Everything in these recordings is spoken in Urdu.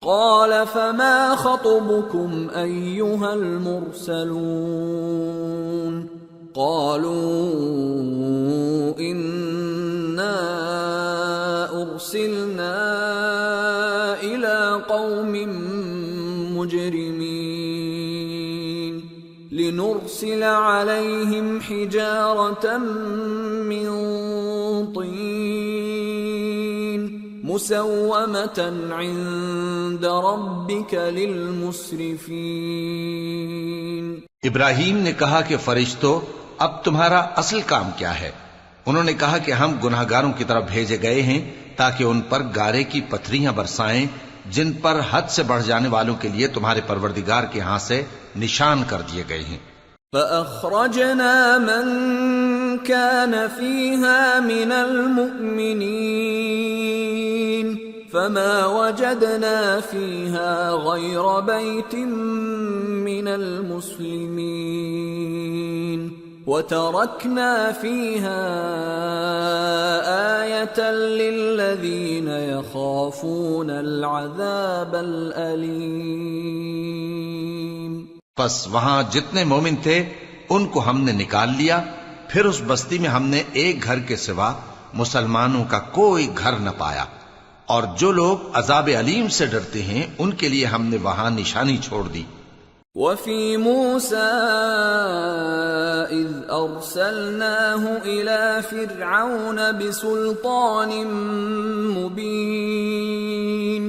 قال فما خطبكم أيها المرسلون قالوا إنا أرسلنا إلى قوم مجرمين لنرسل عليهم حجارة من طين مسومة عند ربك للمسرفين۔ ابراہیم نے کہا کہ فرشتوں، اب تمہارا اصل کام کیا ہے؟ انہوں نے کہا کہ ہم گناہگاروں کی طرف بھیجے گئے ہیں تاکہ ان پر گارے کی پتھریاں برسائیں جن پر حد سے بڑھ جانے والوں کے لیے تمہارے پروردگار کے ہاں سے نشان کر دیے گئے ہیں۔ فأخرجنا من كان فيها من المؤمنين فما وجدنا فيها غير بيت من المسلمين وتركنا فيها آية للذين يخافون العذاب الأليم۔ پس وہاں جتنے مومن تھے ان کو ہم نے نکال لیا، پھر اس بستی میں ہم نے ایک گھر کے سوا مسلمانوں کا کوئی گھر نہ پایا، اور جو لوگ عذاب علیم سے ڈرتے ہیں ان کے لیے ہم نے وہاں نشانی چھوڑ دی۔ وفي موسى إذ أرسلناه إلى فرعون بسلطان مبين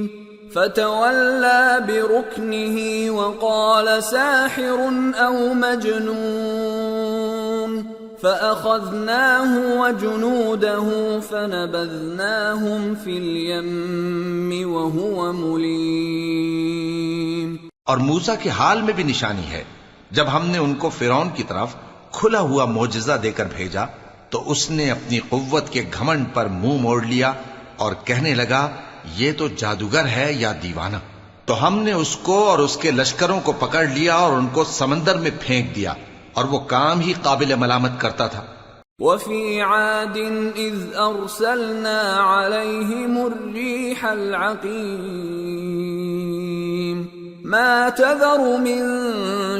فتولى بركنه وقال ساحر أو مجنون فأخذناه وجنوده فنبذناهم في اليم وهو مليم۔ اور موسیٰ کے حال میں بھی نشانی ہے، جب ہم نے ان کو فرعون کی طرف کھلا ہوا معجزہ دے کر بھیجا تو اس نے اپنی قوت کے گھمنڈ پر منہ موڑ لیا اور کہنے لگا یہ تو جادوگر ہے یا دیوانہ، تو ہم نے اس کو اور اس کے لشکروں کو پکڑ لیا اور ان کو سمندر میں پھینک دیا، اور وہ کام ہی قابل ملامت کرتا تھا۔ وفي عاد إذ أرسلنا عليهم الريح العقيم ما تذر من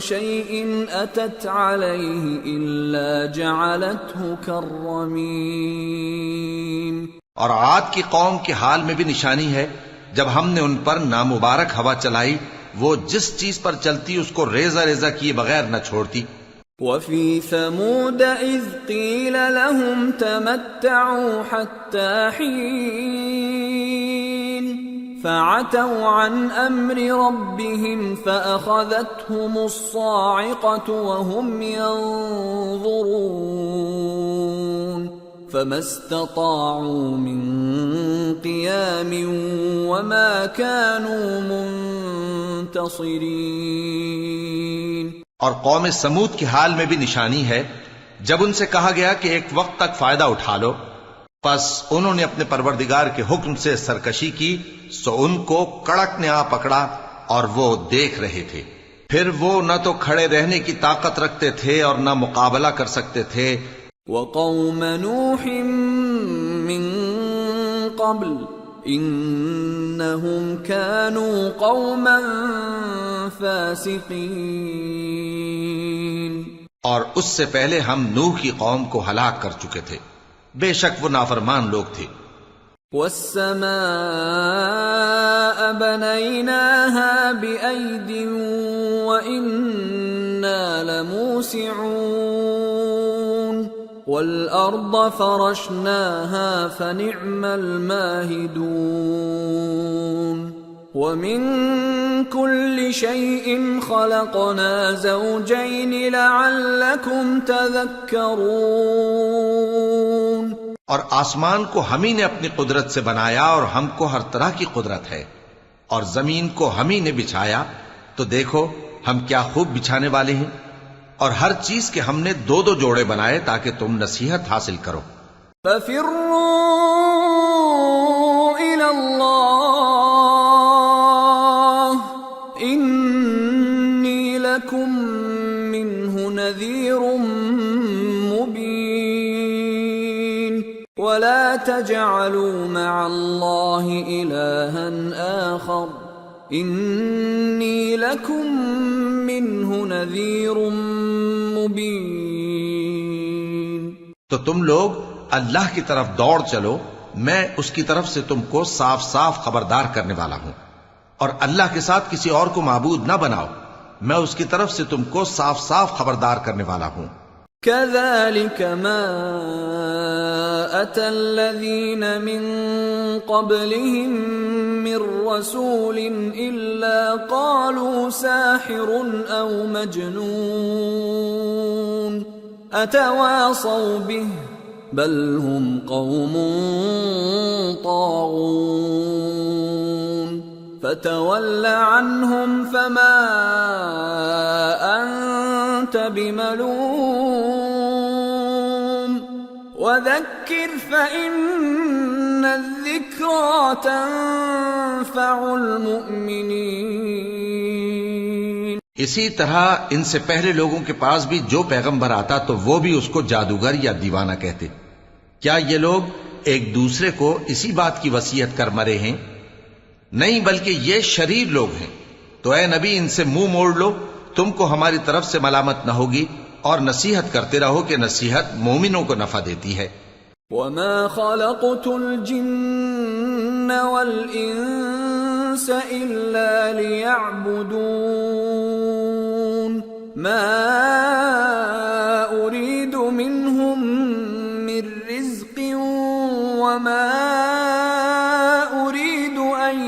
شيء أتت عليه إلا جعلته كالرميم۔ اور عاد کی قوم کے حال میں بھی نشانی ہے، جب ہم نے ان پر نامبارک ہوا چلائی، وہ جس چیز پر چلتی اس کو ریزہ ریزہ کیے بغیر نہ چھوڑتی۔ وفي ثمود إذ قيل لهم تمتعوا حتى حين فعتوا عن أمر ربهم فأخذتهم الصاعقة وهم ينظرون فما استطاعوا من قيام وما كانوا منتصرين۔ اور قوم سمود کے حال میں بھی نشانی ہے، جب ان سے کہا گیا کہ ایک وقت تک فائدہ اٹھا لو، پس انہوں نے اپنے پروردگار کے حکم سے سرکشی کی، سو ان کو کڑک نے آ پکڑا اور وہ دیکھ رہے تھے، پھر وہ نہ تو کھڑے رہنے کی طاقت رکھتے تھے اور نہ مقابلہ کر سکتے تھے۔ وقوم نوح من قبل انہم كانوا قوما فاسقین۔ اور اس سے پہلے ہم نوح کی قوم کو ہلاک کر چکے تھے، بے شک وہ نافرمان لوگ تھے۔ والسماء بنيناها بأيد وإنا لموسعون والأرض فرشناها فنعم الماهدون ومن كل شيء خلقنا زوجين لعلكم تذكرون۔ اور آسمان کو ہم ہی نے اپنی قدرت سے بنایا اور ہم کو ہر طرح کی قدرت ہے، اور زمین کو ہم ہی نے بچھایا، تو دیکھو ہم کیا خوب بچھانے والے ہیں، اور ہر چیز کے ہم نے دو دو جوڑے بنائے تاکہ تم نصیحت حاصل کرو۔ فَفِرُّوا إِلَى اللَّهِ إِنِّي لَكُمْ مِنْهُ نَذِيرٌ مُبِينٌ وَلَا تَجْعَلُوا مَعَ اللَّهِ إِلَٰهًا آخَرَ انی لکم منہ نذیر مبین. تو تم لوگ اللہ کی طرف دوڑ چلو، میں اس کی طرف سے تم کو صاف صاف خبردار کرنے والا ہوں. اور اللہ کے ساتھ کسی اور کو معبود نہ بناؤ، میں اس کی طرف سے تم کو صاف صاف خبردار کرنے والا ہوں. كذلك ما أتى الذين من قبلهم من رسول إلا قالوا ساحر أو مجنون أتواصوا به بل هم قوم طاغون فتول عنهم فما أنت بملوم وذكر فإن الذكرى تنفع المؤمنين. اسی طرح ان سے پہلے لوگوں کے پاس بھی جو پیغمبر آتا تو وہ بھی اس کو جادوگر یا دیوانہ کہتے. کیا یہ لوگ ایک دوسرے کو اسی بات کی وصیت کر مرے ہیں؟ نہیں، بلکہ یہ شریر لوگ ہیں. تو اے نبی ان سے منہ موڑ لو، تم کو ہماری طرف سے ملامت نہ ہوگی، اور نصیحت کرتے رہو کہ نصیحت مومنوں کو نفع دیتی ہے. وما خلقت الجن والانس الا ليعبدون ما اريد منهم من رزق وما اريد ان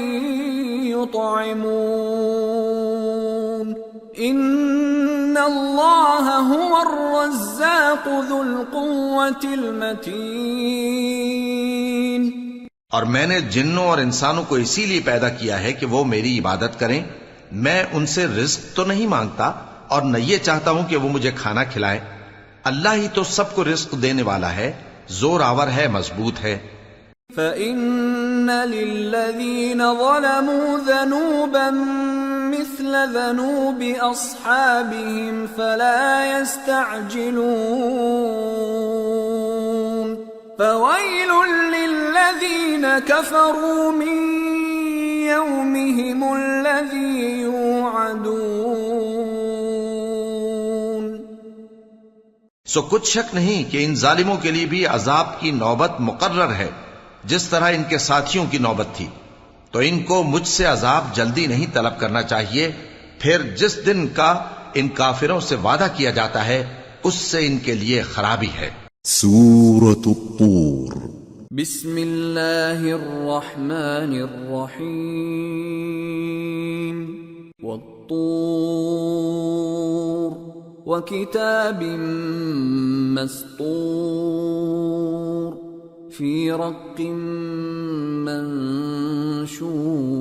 يطعمون ان اللہ هو الرزاق ذو القوة المتین. اور میں نے جنوں اور انسانوں کو اسی لیے پیدا کیا ہے کہ وہ میری عبادت کریں. میں ان سے رزق تو نہیں مانگتا اور نہ یہ چاہتا ہوں کہ وہ مجھے کھانا کھلائیں. اللہ ہی تو سب کو رزق دینے والا ہے، زور آور ہے، مضبوط ہے. فَإِنَّ لِلَّذِينَ ظَلَمُوا ذَنُوبًا مثل ذنوب أصحابهم فلا يستعجلون فويل للذين كفروا من يومهم الذي يوعدون. سو کچھ شک نہیں کہ ان ظالموں کے لیے بھی عذاب کی نوبت مقرر ہے، جس طرح ان کے ساتھیوں کی نوبت تھی. تو ان کو مجھ سے عذاب جلدی نہیں طلب کرنا چاہیے، پھر جس دن کا ان کافروں سے وعدہ کیا جاتا ہے اس سے ان کے لیے خرابی ہے. سورة الطور. بسم اللہ الرحمن الرحیم. والطور وکتاب مسطور فی رق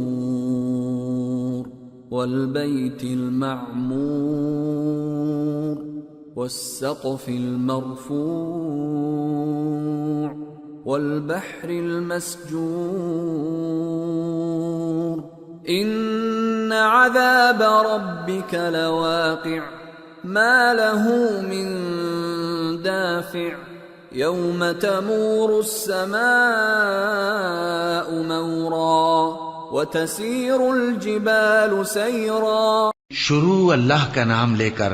منشور والبیت المعمور والسقف المرفوع والبحر المسجور ان عذاب ربك لواقع ما له من دافع يوم تمور السماء مورا وتسير الجبال سيرا. شروع اللہ کا نام لے کر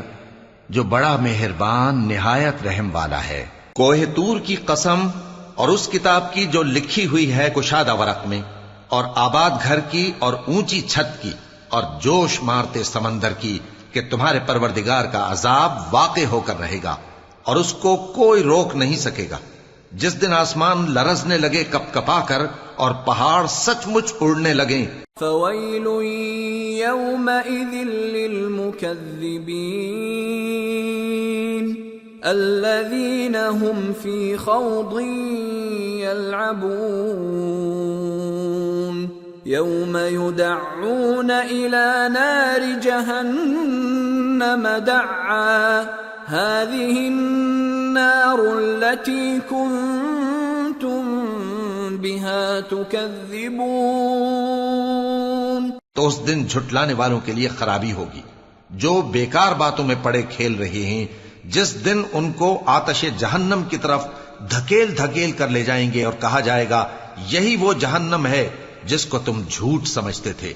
جو بڑا مہربان نہایت رحم والا ہے. کوہ طور کی قسم اور اس کتاب کی جو لکھی ہوئی ہے کشادہ ورق میں، اور آباد گھر کی اور اونچی چھت کی، اور جوش مارتے سمندر کی کہ تمہارے پروردگار کا عذاب واقع ہو کر رہے گا اور اس کو کوئی روک نہیں سکے گا. جس دن آسمان لرزنے لگے کپ کپا کر اور پہاڑ سچ مچ اڑنے لگیں. فويل يومئذ للمكذبين الذين هم في خوض يلعبون يوم يدعون إلى نار جهنم دعا هذه النار التي كنتم بها تكذبون. تو اس دن جھٹلانے والوں کے لیے خرابی ہوگی جو بیکار باتوں میں پڑے کھیل رہے ہیں، جس دن ان کو آتش جہنم کی طرف دھکیل دھکیل کر لے جائیں گے اور کہا جائے گا یہی وہ جہنم ہے جس کو تم جھوٹ سمجھتے تھے.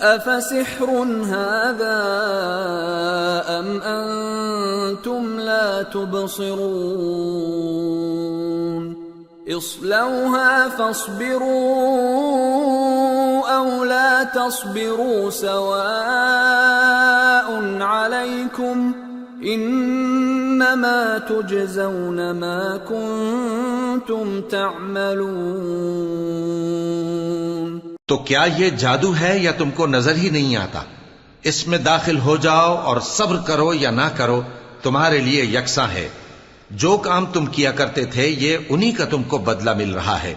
أفسحر هذا أم أنتم لا تبصرون اصلوها فاصبروا أو لا تصبروا سواء عليكم انما تجزون ما کنتم تعملون۔ تو کیا یہ جادو ہے یا تم کو نظر ہی نہیں آتا؟ اس میں داخل ہو جاؤ اور صبر کرو یا نہ کرو تمہارے لیے یکساں ہے۔ جو کام تم کیا کرتے تھے یہ انہی کا تم کو بدلہ مل رہا ہے۔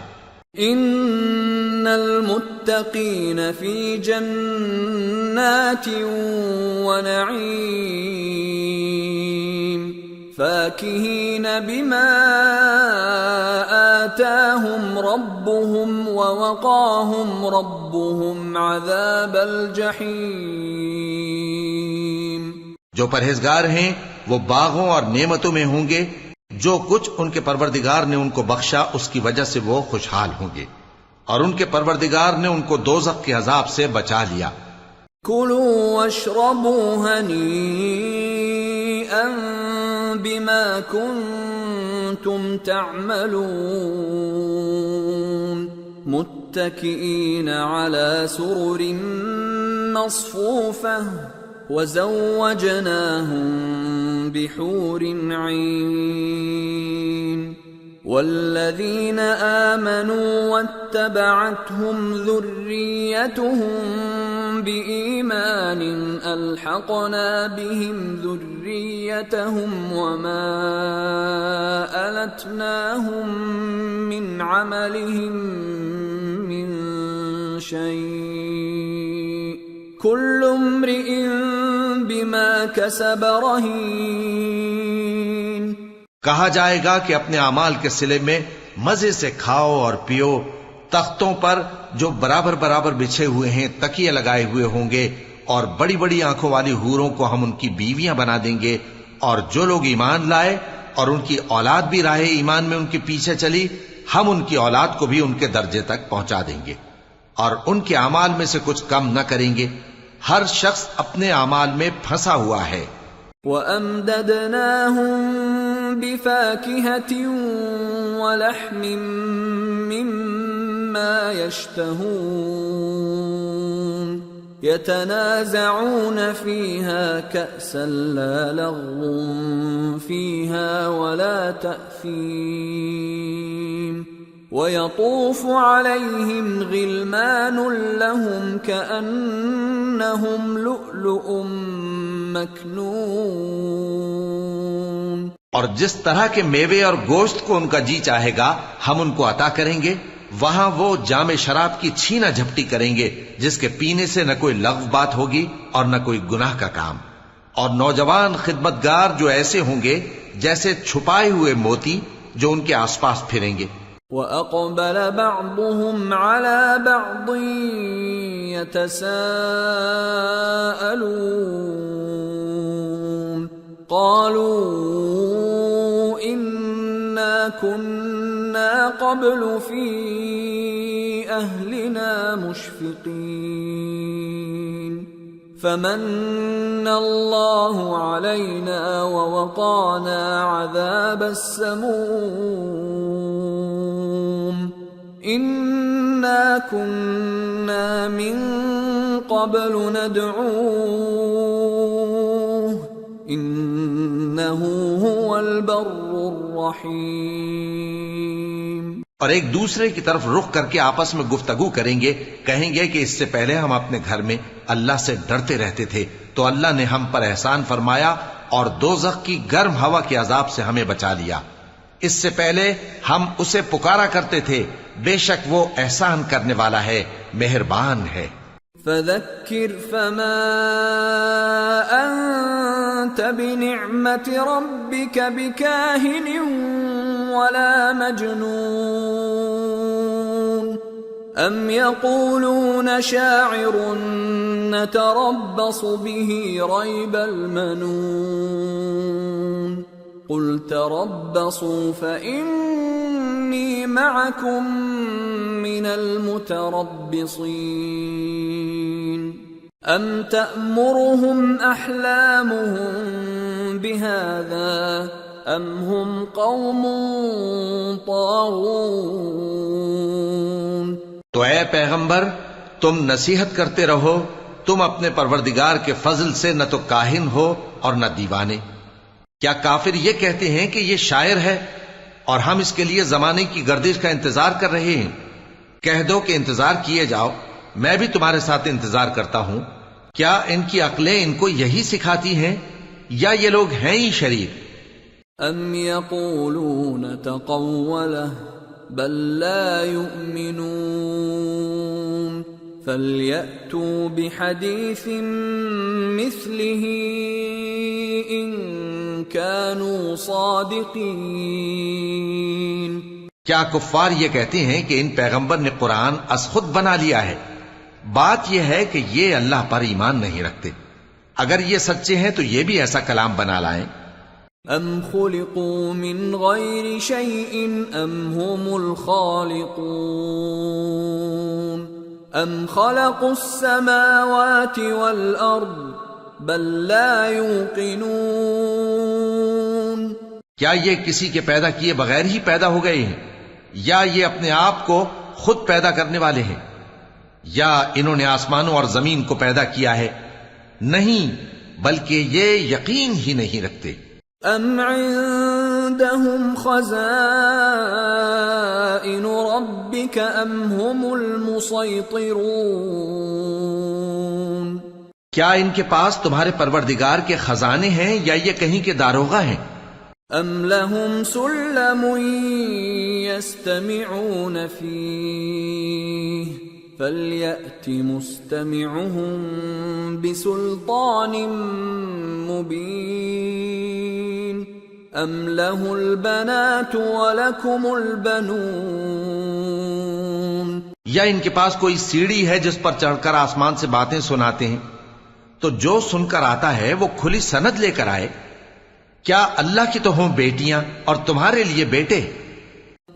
ان المتقین فی جنات ونعیم فاکہین بما آتاہم ربهم ووقاہم ربهم عذاب الجحیم۔ جو پرہیزگار ہیں وہ باغوں اور نعمتوں میں ہوں گے، جو کچھ ان کے پروردگار نے ان کو بخشا اس کی وجہ سے وہ خوشحال ہوں گے، اور ان کے پروردگار نے ان کو دوزخ کے عذاب سے بچا لیا۔ کلوا واشربوا ہنیئا بما کنتم تعملون متکئین علی سرر مصفوفہ وزوجناهم بحور عین۔ والذین آمنوا واتبعتهم ذریتهم بإیمان الحقنا بهم ذریتهم وما ألتناهم من عملهم من شیء کل امرئ بما کسب رہین۔ کہا جائے گا کہ اپنے اعمال کے صلے میں مزے سے کھاؤ اور پیو، تختوں پر جو برابر برابر بچھے ہوئے ہیں تکیے لگائے ہوئے ہوں گے، اور بڑی بڑی آنکھوں والی حوروں کو ہم ان کی بیویاں بنا دیں گے، اور جو لوگ ایمان لائے اور ان کی اولاد بھی راہ ایمان میں ان کے پیچھے چلی، ہم ان کی اولاد کو بھی ان کے درجے تک پہنچا دیں گے، اور ان کے اعمال میں سے کچھ کم نہ کریں گے۔ ہر شخص اپنے اعمال میں پھنسا ہوا ہے۔ وَأَمْدَدْنَاهُمْ بِفَاكِهَةٍ وَلَحْمٍ مِّمَّا يَشْتَهُونَ يَتَنَازَعُونَ فِيهَا كَأْسًا لَّا لَغْوٌ فِيهَا وَلَا تَأْثِيمٌ وَيَطُوفُ عَلَيْهِمْ غِلْمَانٌ لَّهُمْ كَأَنَّهُمْ لُؤْلُؤٌ مَّكْنُونٌ۔ اور جس طرح کے میوے اور گوشت کو ان کا جی چاہے گا ہم ان کو عطا کریں گے۔ وہاں وہ جام شراب کی چھینا جھپٹی کریں گے جس کے پینے سے نہ کوئی لغو بات ہوگی اور نہ کوئی گناہ کا کام، اور نوجوان خدمتگار جو ایسے ہوں گے جیسے چھپائے ہوئے موتی جو ان کے آس پاس پھریں گے۔ وَأَقْبَلَ بَعْضُهُمْ عَلَى بَعْضٍ يَتَسَاءَلُونَ قَالُوا إِنَّا كُنَّا قَبْلُ فِي أَهْلِنَا مُشْفِقِينَ فَمَنَّ اللَّهُ عَلَيْنَا وَوَقَانَا عَذَابَ السَّمُومِ إِنَّا كُنَّا مِن قَبْلُ نَدْعُوهُ إِنَّهُ هُوَ الْبَرُّ الرَّحِيمُ۔ اور ایک دوسرے کی طرف رخ کر کے آپس میں گفتگو کریں گے، کہیں گے کہ اس سے پہلے ہم اپنے گھر میں اللہ سے ڈرتے رہتے تھے تو اللہ نے ہم پر احسان فرمایا اور دوزخ کی گرم ہوا کے عذاب سے ہمیں بچا لیا۔ اس سے پہلے ہم اسے پکارا کرتے تھے، بے شک وہ احسان کرنے والا ہے، مہربان ہے۔ فَذَكِّرْ فَمَا أَنْتَ بِنِعْمَةِ رَبِّكَ بِكَاهِنٍ وَلَا مَجْنُونٍ أَمْ يَقُولُونَ شَاعِرٌ نَتَرَبَّصُ بِهِ رَيْبَ الْمَنُونِ قُلْ تَرَبَّصُوا فَإِنِّي مَعَكُمْ مِنَ الْمُتَرَبِّصِينَ ام تأمرهم احلامهم بهذا ام هم قوم طاغون. تو اے پیغمبر تم نصیحت کرتے رہو، تم اپنے پروردگار کے فضل سے نہ تو کاہن ہو اور نہ دیوانے. کیا کافر یہ کہتے ہیں کہ یہ شاعر ہے اور ہم اس کے لیے زمانے کی گردش کا انتظار کر رہے ہیں؟ کہہ دو کہ انتظار کیے جاؤ، میں بھی تمہارے ساتھ انتظار کرتا ہوں. کیا ان کی عقلیں ان کو یہی سکھاتی ہیں یا یہ لوگ ہیں ہی شریر؟ ام یقولون تقولہ بل لا یؤمنون فَلْيَأْتُوا بِحَدِيثٍ مِثْلِهِ إِن كَانُوا صَادِقِينَ. کیا کفار یہ کہتے ہیں کہ ان پیغمبر نے قرآن از خود بنا لیا ہے؟ بات یہ ہے کہ یہ اللہ پر ایمان نہیں رکھتے. اگر یہ سچے ہیں تو یہ بھی ایسا کلام بنا لائیں. ام خلقوا من غیر شیء ام هم الخالقون ام خلقوا السماوات والارض بل لا يوقنون. کیا یہ کسی کے پیدا کیے بغیر ہی پیدا ہو گئے ہیں یا یہ اپنے آپ کو خود پیدا کرنے والے ہیں؟ یا انہوں نے آسمانوں اور زمین کو پیدا کیا ہے؟ نہیں، بلکہ یہ یقین ہی نہیں رکھتے. ام عندهم خزائن ربك ام هم المسيطرون. کیا ان کے پاس تمہارے پروردگار کے خزانے ہیں یا یہ کہیں کے داروغہ ہیں؟ ام لهم سلم يستمعون فيه فَلْيَأْتِ مُسْتَمِعُهُم بِسُلْطَانٍ مُبِينٍ أَمْ لَهُ الْبَنَاتُ وَلَكُمُ الْبَنُونَ. یا ان کے پاس کوئی سیڑھی ہے جس پر چڑھ کر آسمان سے باتیں سناتے ہیں؟ تو جو سن کر آتا ہے وہ کھلی سند لے کر آئے. کیا اللہ کی تو ہوں بیٹیاں اور تمہارے لیے بیٹے؟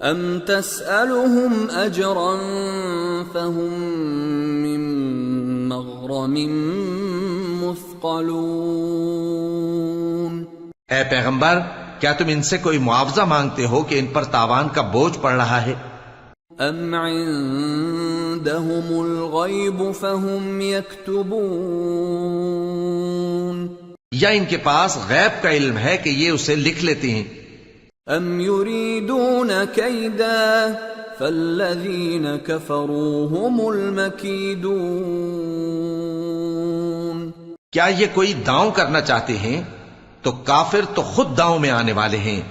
ام تسألهم اجرا فهم من مغرم مثقلون. اے پیغمبر کیا تم ان سے کوئی معاوضہ مانگتے ہو کہ ان پر تاوان کا بوجھ پڑ رہا ہے؟ ام عندهم الغیب فهم یکتبون. یا ان کے پاس غیب کا علم ہے کہ یہ اسے لکھ لیتے ہیں؟ ام یریدون کیدا فالذین کفروا هم المکیدون. کیا یہ کوئی داؤں کرنا چاہتے ہیں؟ تو کافر تو خود داؤں میں آنے والے ہیں.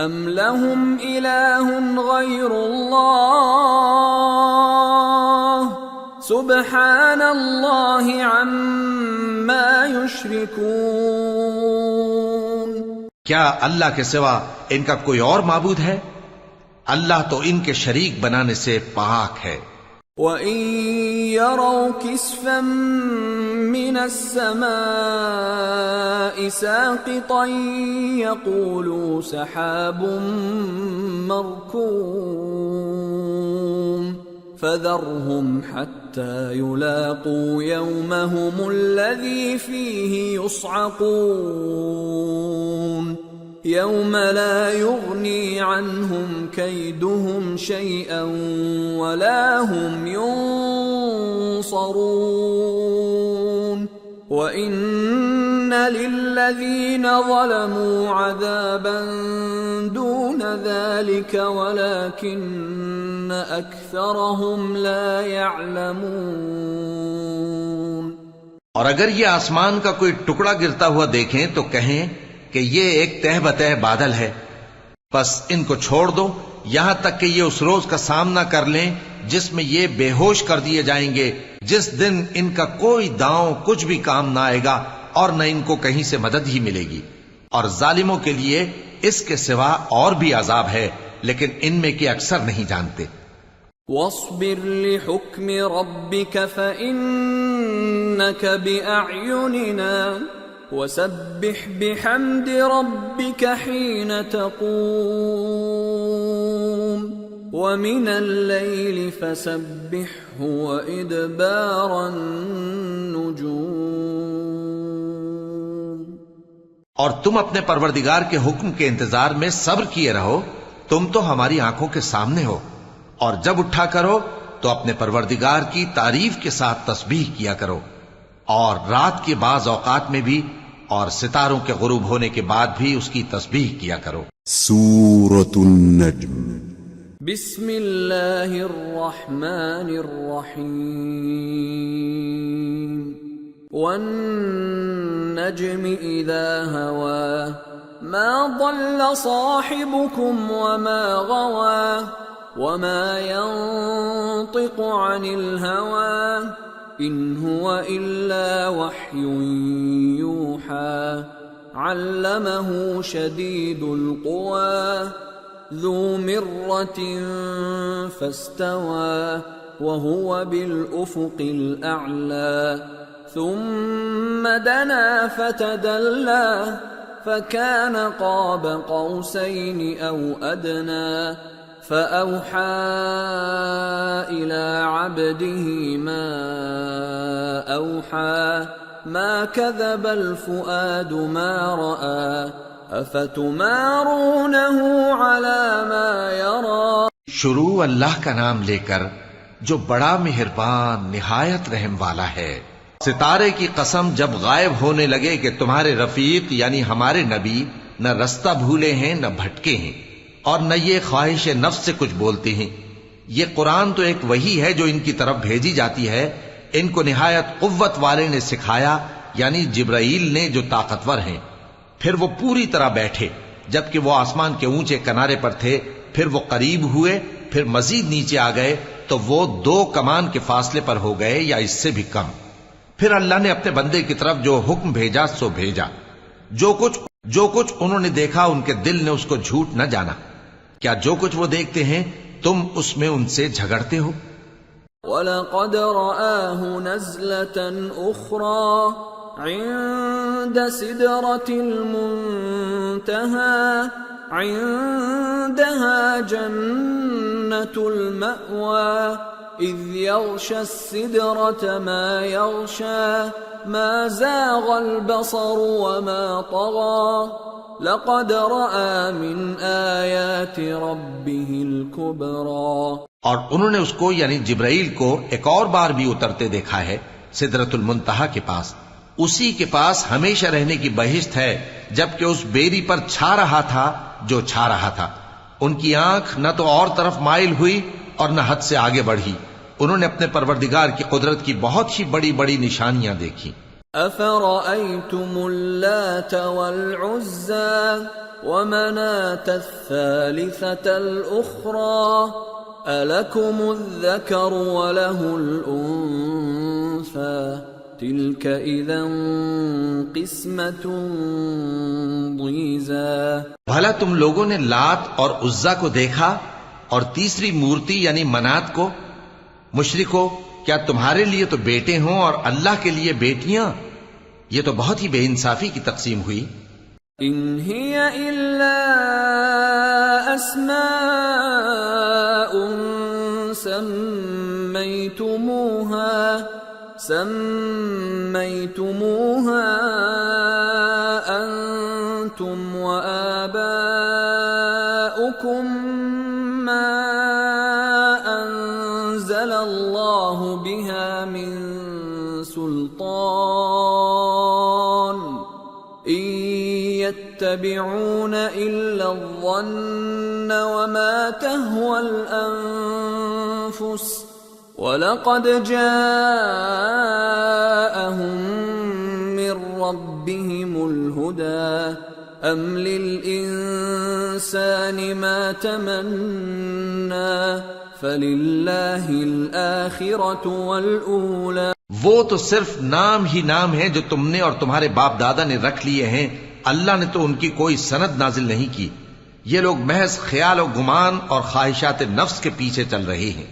ام لهم الہ غیر اللہ سبحان اللہ عما یشرکون. کیا اللہ کے سوا ان کا کوئی اور معبود ہے؟ اللہ تو ان کے شریک بنانے سے پاک ہے. وَإِن يَرَوْا كِسْفًا مِّنَ السَّمَاءِ سَاقِطًا يَقُولُوا سَحَابٌ مَّرْكُومٌ فَذَرْهُمْ حَتَّى يُلَاقُوا يَوْمَهُمُ الَّذِي فِيهِ يُصْعَقُونَ يَوْمَ لَا يُغْنِي عَنْهُمْ كَيْدُهُمْ شَيْئًا وَلَا هُمْ يُنصَرُونَ وَإِنَّ لِلَّذِينَ ظَلَمُوا عَذَابًا دُونَ ذَلِكَ وَلَكِنَّ أَكْثَرَهُمْ لَا يَعْلَمُونَ. اور اگر یہ آسمان کا کوئی ٹکڑا گرتا ہوا دیکھیں تو کہیں کہ یہ ایک تہ بتہ بادل ہے، پس ان کو چھوڑ دو یہاں تک کہ یہ اس روز کا سامنا کر لیں جس میں یہ بے ہوش کر دیے جائیں گے، جس دن ان کا کوئی داؤں کچھ بھی کام نہ آئے گا اور نہ ان کو کہیں سے مدد ہی ملے گی. اور ظالموں کے لیے اس کے سوا اور بھی عذاب ہے، لیکن ان میں کے اکثر نہیں جانتے. وَاصْبِرْ لِحُكْمِ رَبِّكَ فَإِنَّكَ بِأَعْيُنِنَا وَسَبِّحْ بِحَمْدِ رَبِّكَ حِينَ تَقُومُ. ومن الليل فسبحه وإدبار النجوم. اور تم اپنے پروردگار کے حکم کے انتظار میں صبر کیے رہو، تم تو ہماری آنکھوں کے سامنے ہو، اور جب اٹھا کرو تو اپنے پروردگار کی تعریف کے ساتھ تسبیح کیا کرو، اور رات کے بعض اوقات میں بھی اور ستاروں کے غروب ہونے کے بعد بھی اس کی تسبیح کیا کرو. سورة النجم. بسم اللہ الرحمن الرحیم. والنجم اذا هوى ما ضل صاحبكم وما غوى وما ينطق عن الهوى ان هو الا وحي يوحى علمه شديد القوى ذو مرة فاستوى وهو بالأفق الأعلى ثم دنا فتدلى فكان قاب قوسين أو أدنى فأوحى إلى عبده ما أوحى ما كذب الفؤاد ما رأى افتمارونه على ما يرى. شروع اللہ کا نام لے کر جو بڑا مہربان نہایت رحم والا ہے. ستارے کی قسم جب غائب ہونے لگے کہ تمہارے رفیق یعنی ہمارے نبی نہ رستہ بھولے ہیں نہ بھٹکے ہیں اور نہ یہ خواہش نفس سے کچھ بولتے ہیں. یہ قرآن تو ایک وحی ہے جو ان کی طرف بھیجی جاتی ہے. ان کو نہایت قوت والے نے سکھایا یعنی جبرائیل نے جو طاقتور ہیں. پھر وہ پوری طرح بیٹھے جبکہ وہ آسمان کے اونچے کنارے پر تھے، پھر وہ قریب ہوئے، پھر مزید نیچے آ گئے تو وہ 2 کمان کے فاصلے پر ہو گئے یا اس سے بھی کم. پھر اللہ نے اپنے بندے کی طرف جو حکم بھیجا سو بھیجا. جو کچھ انہوں نے دیکھا ان کے دل نے اس کو جھوٹ نہ جانا. کیا جو کچھ وہ دیکھتے ہیں تم اس میں ان سے جھگڑتے ہو؟ وَلَقَدْ رَآهُ نَزْلَةً أُخْرَى عند سدرة المنتهى عندها جنة المأوى إذ يغشى السدرة ما يغشى ما زاغ البصر وما طغى لقد رأى من آيات ربه الكبرى. اور انہوں نے اس کو یعنی جبرائیل کو ایک اور بار بھی اترتے دیکھا ہے سدرۃ المنتہا کے پاس. اسی کے پاس ہمیشہ رہنے کی بہشت ہے جبکہ اس بیری پر چھا رہا تھا جو چھا رہا تھا. ان کی آنکھ نہ تو اور طرف مائل ہوئی اور نہ حد سے آگے بڑھی. انہوں نے اپنے پروردگار کی قدرت کی بہت ہی بڑی بڑی نشانیاں دیکھی. افرأيتم اللات والعزى ومناة الثالثة الأخرى ألكم الذكر وله الأنثى تلك اذا قسمة ضیزى. بھلا تم لوگوں نے لات اور عزا کو دیکھا اور تیسری مورتی یعنی منات کو؟ مشرکو، کیا تمہارے لیے تو بیٹے ہوں اور اللہ کے لیے بیٹیاں؟ یہ تو بہت ہی بے انصافی کی تقسیم ہوئی. ان هي الا اسماء سميتموها أنتم وآباؤكم ما أنزل الله بها من سلطان إن يتبعون إلا الظن وما تهوى الأنفس وَلَقَدْ جَاءَهُم مِّن رَّبِّهِمُ الْهُدَىٰ أَمْ لِلْإِنسَانِ مَا تَمَنَّىٰ فَلِلَّهِ الْآخِرَةُ وَالْأُولَىٰ. وہ تو صرف نام ہی نام ہے جو تم نے اور تمہارے باپ دادا نے رکھ لیے ہیں. اللہ نے تو ان کی کوئی سند نازل نہیں کی. یہ لوگ محض خیال و گمان اور خواہشات نفس کے پیچھے چل رہے ہیں،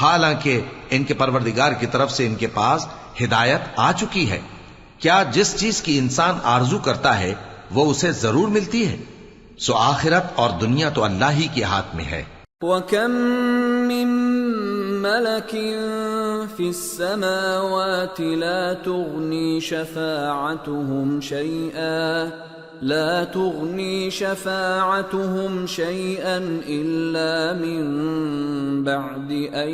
حالانکہ ان کے پروردگار کی طرف سے ان کے پاس ہدایت آ چکی ہے. کیا جس چیز کی انسان آرزو کرتا ہے وہ اسے ضرور ملتی ہے؟ سو آخرت اور دنیا تو اللہ ہی کے ہاتھ میں ہے. وَكَم مِّن مَّلَكٍ فِي السَّمَاوَاتِ لَا تُغْنِي شَفَاعَتُهُمْ شَيْئًا إِلَّا مِن بَعْدِ أَن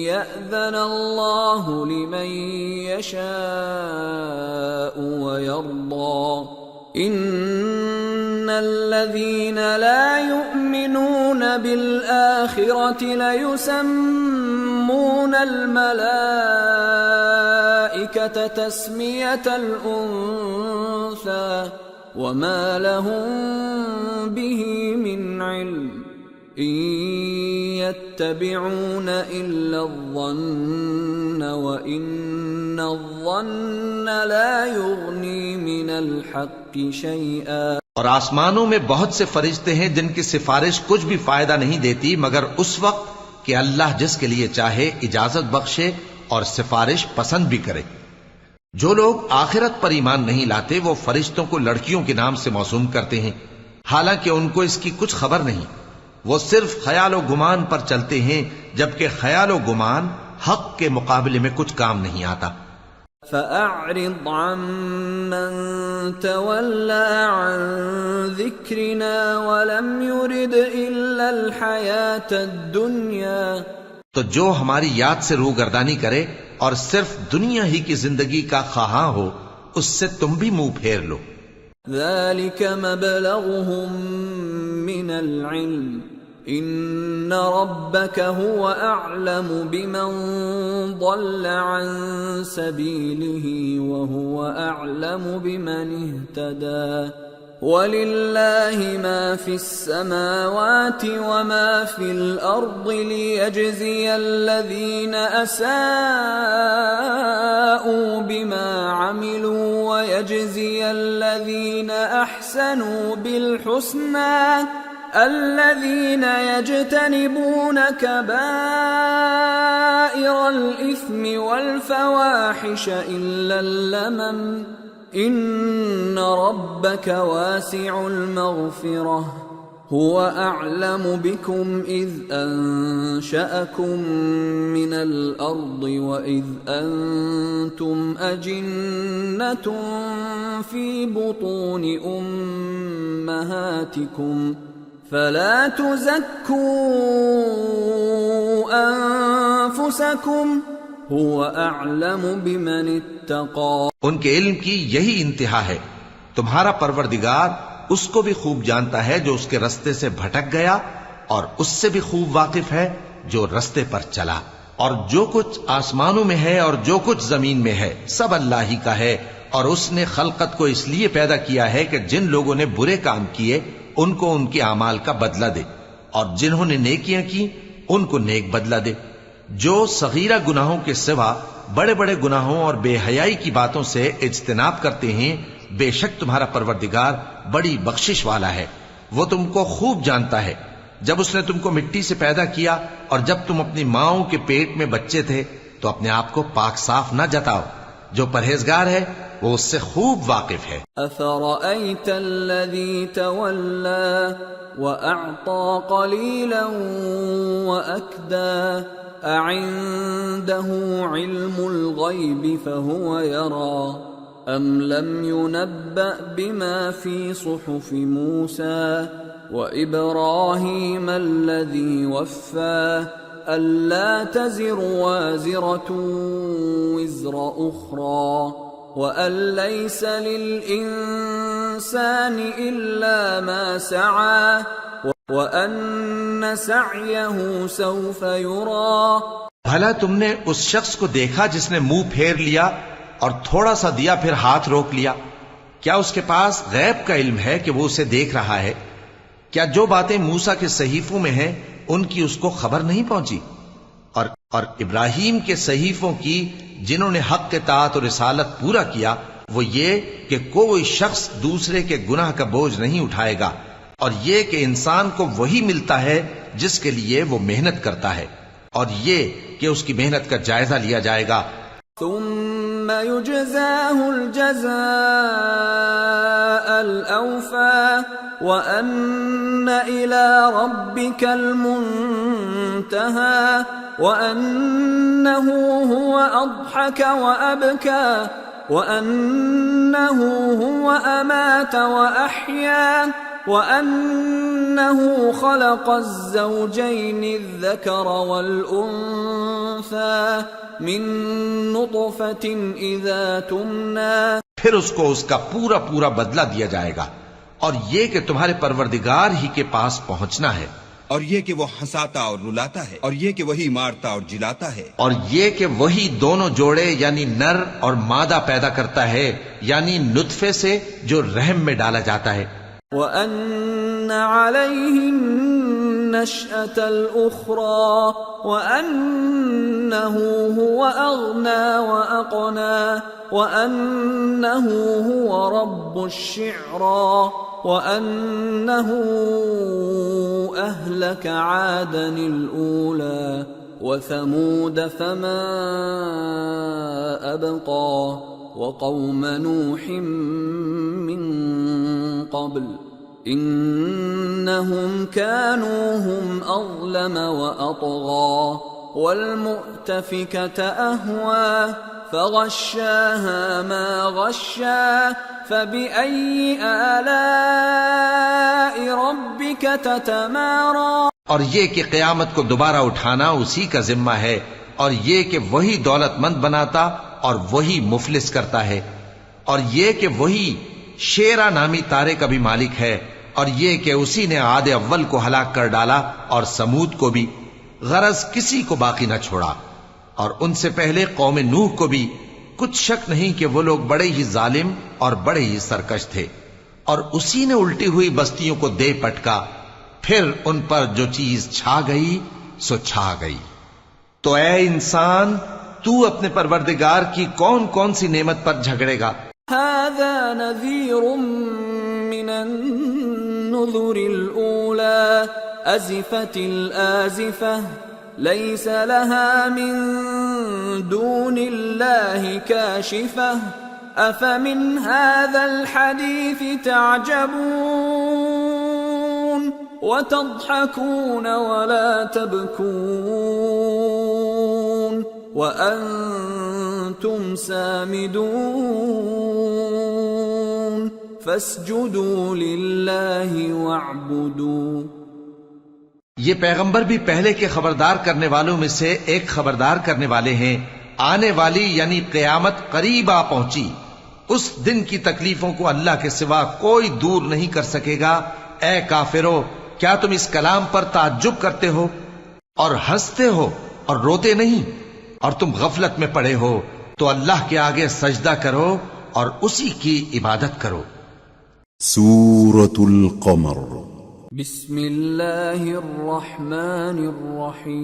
يَأْذَنَ اللَّهُ لِمَن يَشَاءُ وَيَرْضَىٰ إِنَّ الَّذِينَ لَا يُؤْمِنُونَ بِالْآخِرَةِ لَيُسَمُّونَ الْمَلَائِكَةَ تَسْمِيَةَ الْأُنثَىٰ وَمَا لَهُم بِهِ مِنْ عِلْمٍ إِن يَتَّبِعُونَ إِلَّا الظَّنَّ وَإِنَّ الظَّنَّ لَا يُغْنِي مِنَ الْحَقِّ شَيْئًا۔ اور آسمانوں میں بہت سے فرشتے ہیں جن کی سفارش کچھ بھی فائدہ نہیں دیتی مگر اس وقت کہ اللہ جس کے لیے چاہے اجازت بخشے اور سفارش پسند بھی کرے۔ جو لوگ آخرت پر ایمان نہیں لاتے وہ فرشتوں کو لڑکیوں کے نام سے موسوم کرتے ہیں، حالانکہ ان کو اس کی کچھ خبر نہیں۔ وہ صرف خیال و گمان پر چلتے ہیں، جبکہ خیال و گمان حق کے مقابلے میں کچھ کام نہیں آتا۔ فَأَعْرِضْ عَمَّن تَوَلَّىٰ عَن ذِكْرِنَا وَلَمْ يُرِدْ إِلَّا الْحَيَاةَ الدُّنْيَا، تو جو ہماری یاد سے روگردانی کرے اور صرف دنیا ہی کی زندگی کا خواہاں ہو، اس سے تم بھی منہ پھیر لو۔ ذَلِكَ مَبْلَغُهُم مِّنَ الْعِلْمِ إِنَّ رَبَّكَ هُوَ أَعْلَمُ بِمَن ضَلَّ عَن سَبِيلِهِ وَهُوَ أَعْلَمُ بِمَنِ اهْتَدَىٰ وَلِلَّهِ مَا فِي السَّمَاوَاتِ وَمَا فِي الْأَرْضِ لِيَجْزِيَ الَّذِينَ أَسَاءُوا بِمَا عَمِلُوا وَيَجْزِيَ الَّذِينَ أَحْسَنُوا بِالْحُسْنَىٰ الَّذِينَ يَجْتَنِبُونَ كَبَائِرَ الْإِثْمِ وَالْفَوَاحِشَ إِلَّا اللَّمَمَ إِنَّ رَبَّكَ وَاسِعُ الْمَغْفِرَةِ هُوَ أَعْلَمُ بِكُمْ إِذْ أَنشَأَكُم مِّنَ الْأَرْضِ وَإِذْ أَنتُمْ أَجِنَّةٌ فِي بُطُونِ أُمَّهَاتِكُمْ فَلَا تُزَكُّوا أَنفُسَكُمْ هُوَ أَعْلَمُ بِمَنِ اتَّقَىٰ۔ ان کے علم کی یہی انتہا ہے، تمہارا پروردگار اس کو بھی خوب جانتا ہے جو اس کے رستے سے بھٹک گیا، اور اس سے بھی خوب واقف ہے جو رستے پر چلا۔ اور جو کچھ آسمانوں میں ہے اور جو کچھ زمین میں ہے سب اللہ ہی کا ہے، اور اس نے خلقت کو اس لیے پیدا کیا ہے کہ جن لوگوں نے برے کام کیے ان کو ان کے اعمال کا بدلہ دے، اور جنہوں نے نیکیاں کی ان کو نیک بدلہ دے۔ جو صغیرہ گناہوں کے سوا بڑے بڑے گناہوں اور بے حیائی کی باتوں سے اجتناب کرتے ہیں، بے شک تمہارا پروردگار بڑی بخشش والا ہے، وہ تم کو خوب جانتا ہے۔ جب اس نے تم کو مٹی سے پیدا کیا اور جب تم اپنی ماؤں کے پیٹ میں بچے تھے تو اپنے آپ کو پاک صاف نہ جتاؤ، جو پرہیزگار ہے وہ اس سے خوب واقف ہے۔ أَفَرَأَيْتَ الَّذِي تَوَلَّىٰ وَأَعْطَىٰ قَلِيلًا وَأَكْدَىٰ أَعِندَهُ عِلْمُ الْغَيْبِ فَهُوَ يَرَىٰ أَمْ لَمْ يُنَبَّأْ بِمَا فِي صُحُفِ مُوسَىٰ وَإِبْرَاهِيمَ الَّذِي وَفَّىٰ أَلَّا تَزِرُ وَازِرَةٌ وِزْرَ أُخْرَىٰ وَأَن لَّيْسَ لِلْإِنسَانِ إِلَّا مَا سَعَىٰ وَأَنَّ سَعْيَهُ سَوْفَ يُرَىٰ۔ بھلا تم نے اس شخص کو دیکھا جس نے منہ پھیر لیا اور تھوڑا سا دیا پھر ہاتھ روک لیا؟ کیا اس کے پاس غیب کا علم ہے کہ وہ اسے دیکھ رہا ہے؟ کیا جو باتیں موسیٰ کے صحیفوں میں ہیں ان کی اس کو خبر نہیں پہنچی؟ اور ابراہیم کے صحیفوں کی جنہوں نے حق کے اطاعت اور رسالت پورا کیا، وہ یہ کہ کوئی شخص دوسرے کے گناہ کا بوجھ نہیں اٹھائے گا، اور یہ کہ انسان کو وہی ملتا ہے جس کے لیے وہ محنت کرتا ہے، اور یہ کہ اس کی محنت کا جائزہ لیا جائے گا۔ ثم يجزاه الجزاء الأوفى وأن إلى ربك المنتهى وأنه هو أضحك وأبكى وأنه هو أمات وأحيا وأنه خلق الزوجين الذكر والأنثى من نطفة إذا تمنى. پھر اس کو اس کا پورا پورا بدلہ دیا جائے گا، اور یہ کہ تمہارے پروردگار ہی کے پاس پہنچنا ہے، اور یہ کہ وہ ہنساتا اور رلاتا ہے، اور یہ کہ وہی مارتا اور جلاتا ہے، اور یہ کہ وہی دونوں جوڑے یعنی نر اور مادہ پیدا کرتا ہے، یعنی نطفے سے جو رحم میں ڈالا جاتا ہے. وَأَنَّ عَلَيْهِ النَّشْأَةَ الْأُخْرَى وَأَنَّهُ هُوَ أَغْنَى وَأَقْنَى وَأَنَّهُ هُوَ رَبُّ الشِّعْرَى وَأَنَّهُ أَهْلَكَ عَادًا الْأُولَى وَثَمُودَ فَمَا أَبْقَى وَقَوْمَ نُوحٍ مِّن قَبْلُ إِنَّهُمْ كَانُوا هُمْ أَظْلَمَ وَأَطْغَى وَالْمُؤْتَفِكَةَ أَهْوَى فَغَشَّاهَا مَا غَشَّى فَبِأَيِّ آلَاءِ رَبِّكَ تَتَمَارَى. اور یہ کہ قیامت کو دوبارہ اٹھانا اسی کا ذمہ ہے، اور یہ کہ وہی دولت مند بناتا اور وہی مفلس کرتا ہے، اور یہ کہ وہی شیرا نامی تارے کا بھی مالک ہے، اور یہ کہ اسی نے عاد اول کو ہلاک کر ڈالا اور سمود کو بھی، غرض کسی کو باقی نہ چھوڑا، اور ان سے پہلے قوم نوح کو بھی. کچھ شک نہیں کہ وہ لوگ بڑے ہی ظالم اور بڑے ہی سرکش تھے، اور اسی نے الٹی ہوئی بستیوں کو دے پٹکا، پھر ان پر جو چیز چھا گئی سو چھا گئی. تو اے انسان، تو اپنے پروردگار کی کون کون سی نعمت پر جھگڑے گا؟ هذا نذير من النذر الأولى أزفت الآزفة ليس لها من دون الله كاشفة أفمن هذا الحديث تعجبون وتضحكون ولا تبكون وأنتم سامدون فاسجدوا لله واعبدوا. یہ پیغمبر بھی پہلے کے خبردار کرنے والوں میں سے ایک خبردار کرنے والے ہیں. آنے والی یعنی قیامت قریب آ پہنچی، اس دن کی تکلیفوں کو اللہ کے سوا کوئی دور نہیں کر سکے گا. اے کافرو، کیا تم اس کلام پر تعجب کرتے ہو اور ہنستے ہو اور روتے نہیں؟ اور تم غفلت میں پڑے ہو تو اللہ کے آگے سجدہ کرو اور اسی کی عبادت کرو. سورة القمر. بسم اللہ الرحمن الرحیم.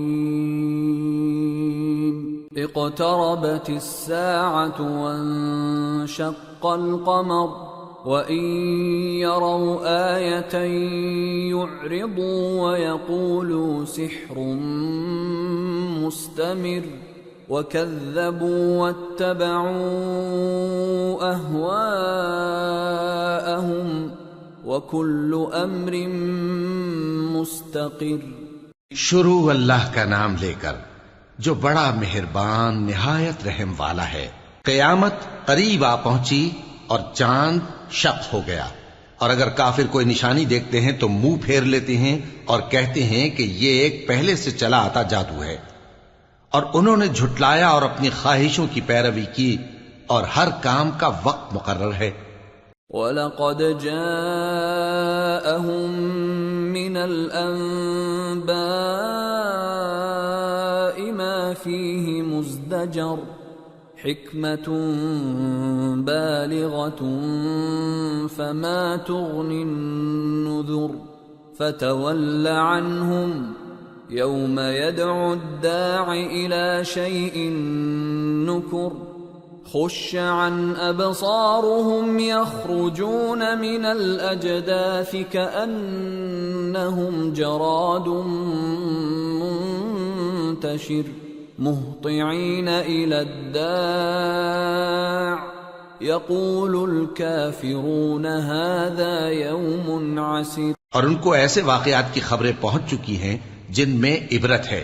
اقتربت الساعة وانشق القمر وإن يروا آية يعرضوا ويقولوا سحر مستمر وكذبوا واتبعوا أهواءهم وكل أمر مستقر. شروع اللہ کا نام لے کر جو بڑا مہربان نہایت رحم والا ہے. قیامت قریب آ پہنچی اور چاند شق ہو گیا، اور اگر کافر کوئی نشانی دیکھتے ہیں تو منہ پھیر لیتے ہیں اور کہتے ہیں کہ یہ ایک پہلے سے چلا آتا جادو ہے. اور انہوں نے جھٹلایا اور اپنی خواہشوں کی پیروی کی، اور ہر کام کا وقت مقرر ہے. وَلَقَدْ جَاءَهُم مِّنَ الْأَنبَاءِ مَا فِيهِ مُزْدَجَرٌ حِكْمَةٌ بَالِغَةٌ فَمَا تُغْنِ النُّذُرُ فَتَوَلَّ عَنْهُمْ يَوْمَ يَدْعُ الدَّاعِ إِلَى شَيْءٍ نُكُرٍ خُشَّ عَنْ أَبْصَارُهُمْ يَخْرُجُونَ مِنَ الْأَجْدَاثِ كَأَنَّهُمْ جَرَادٌ مُنْتَشِرٌ مُهْطِعِينَ إِلَى الدَّاعِ يقول الكافرون هذا يوم عسير. اور ان کو ایسے واقعات کی خبریں پہنچ چکی ہیں جن میں عبرت ہے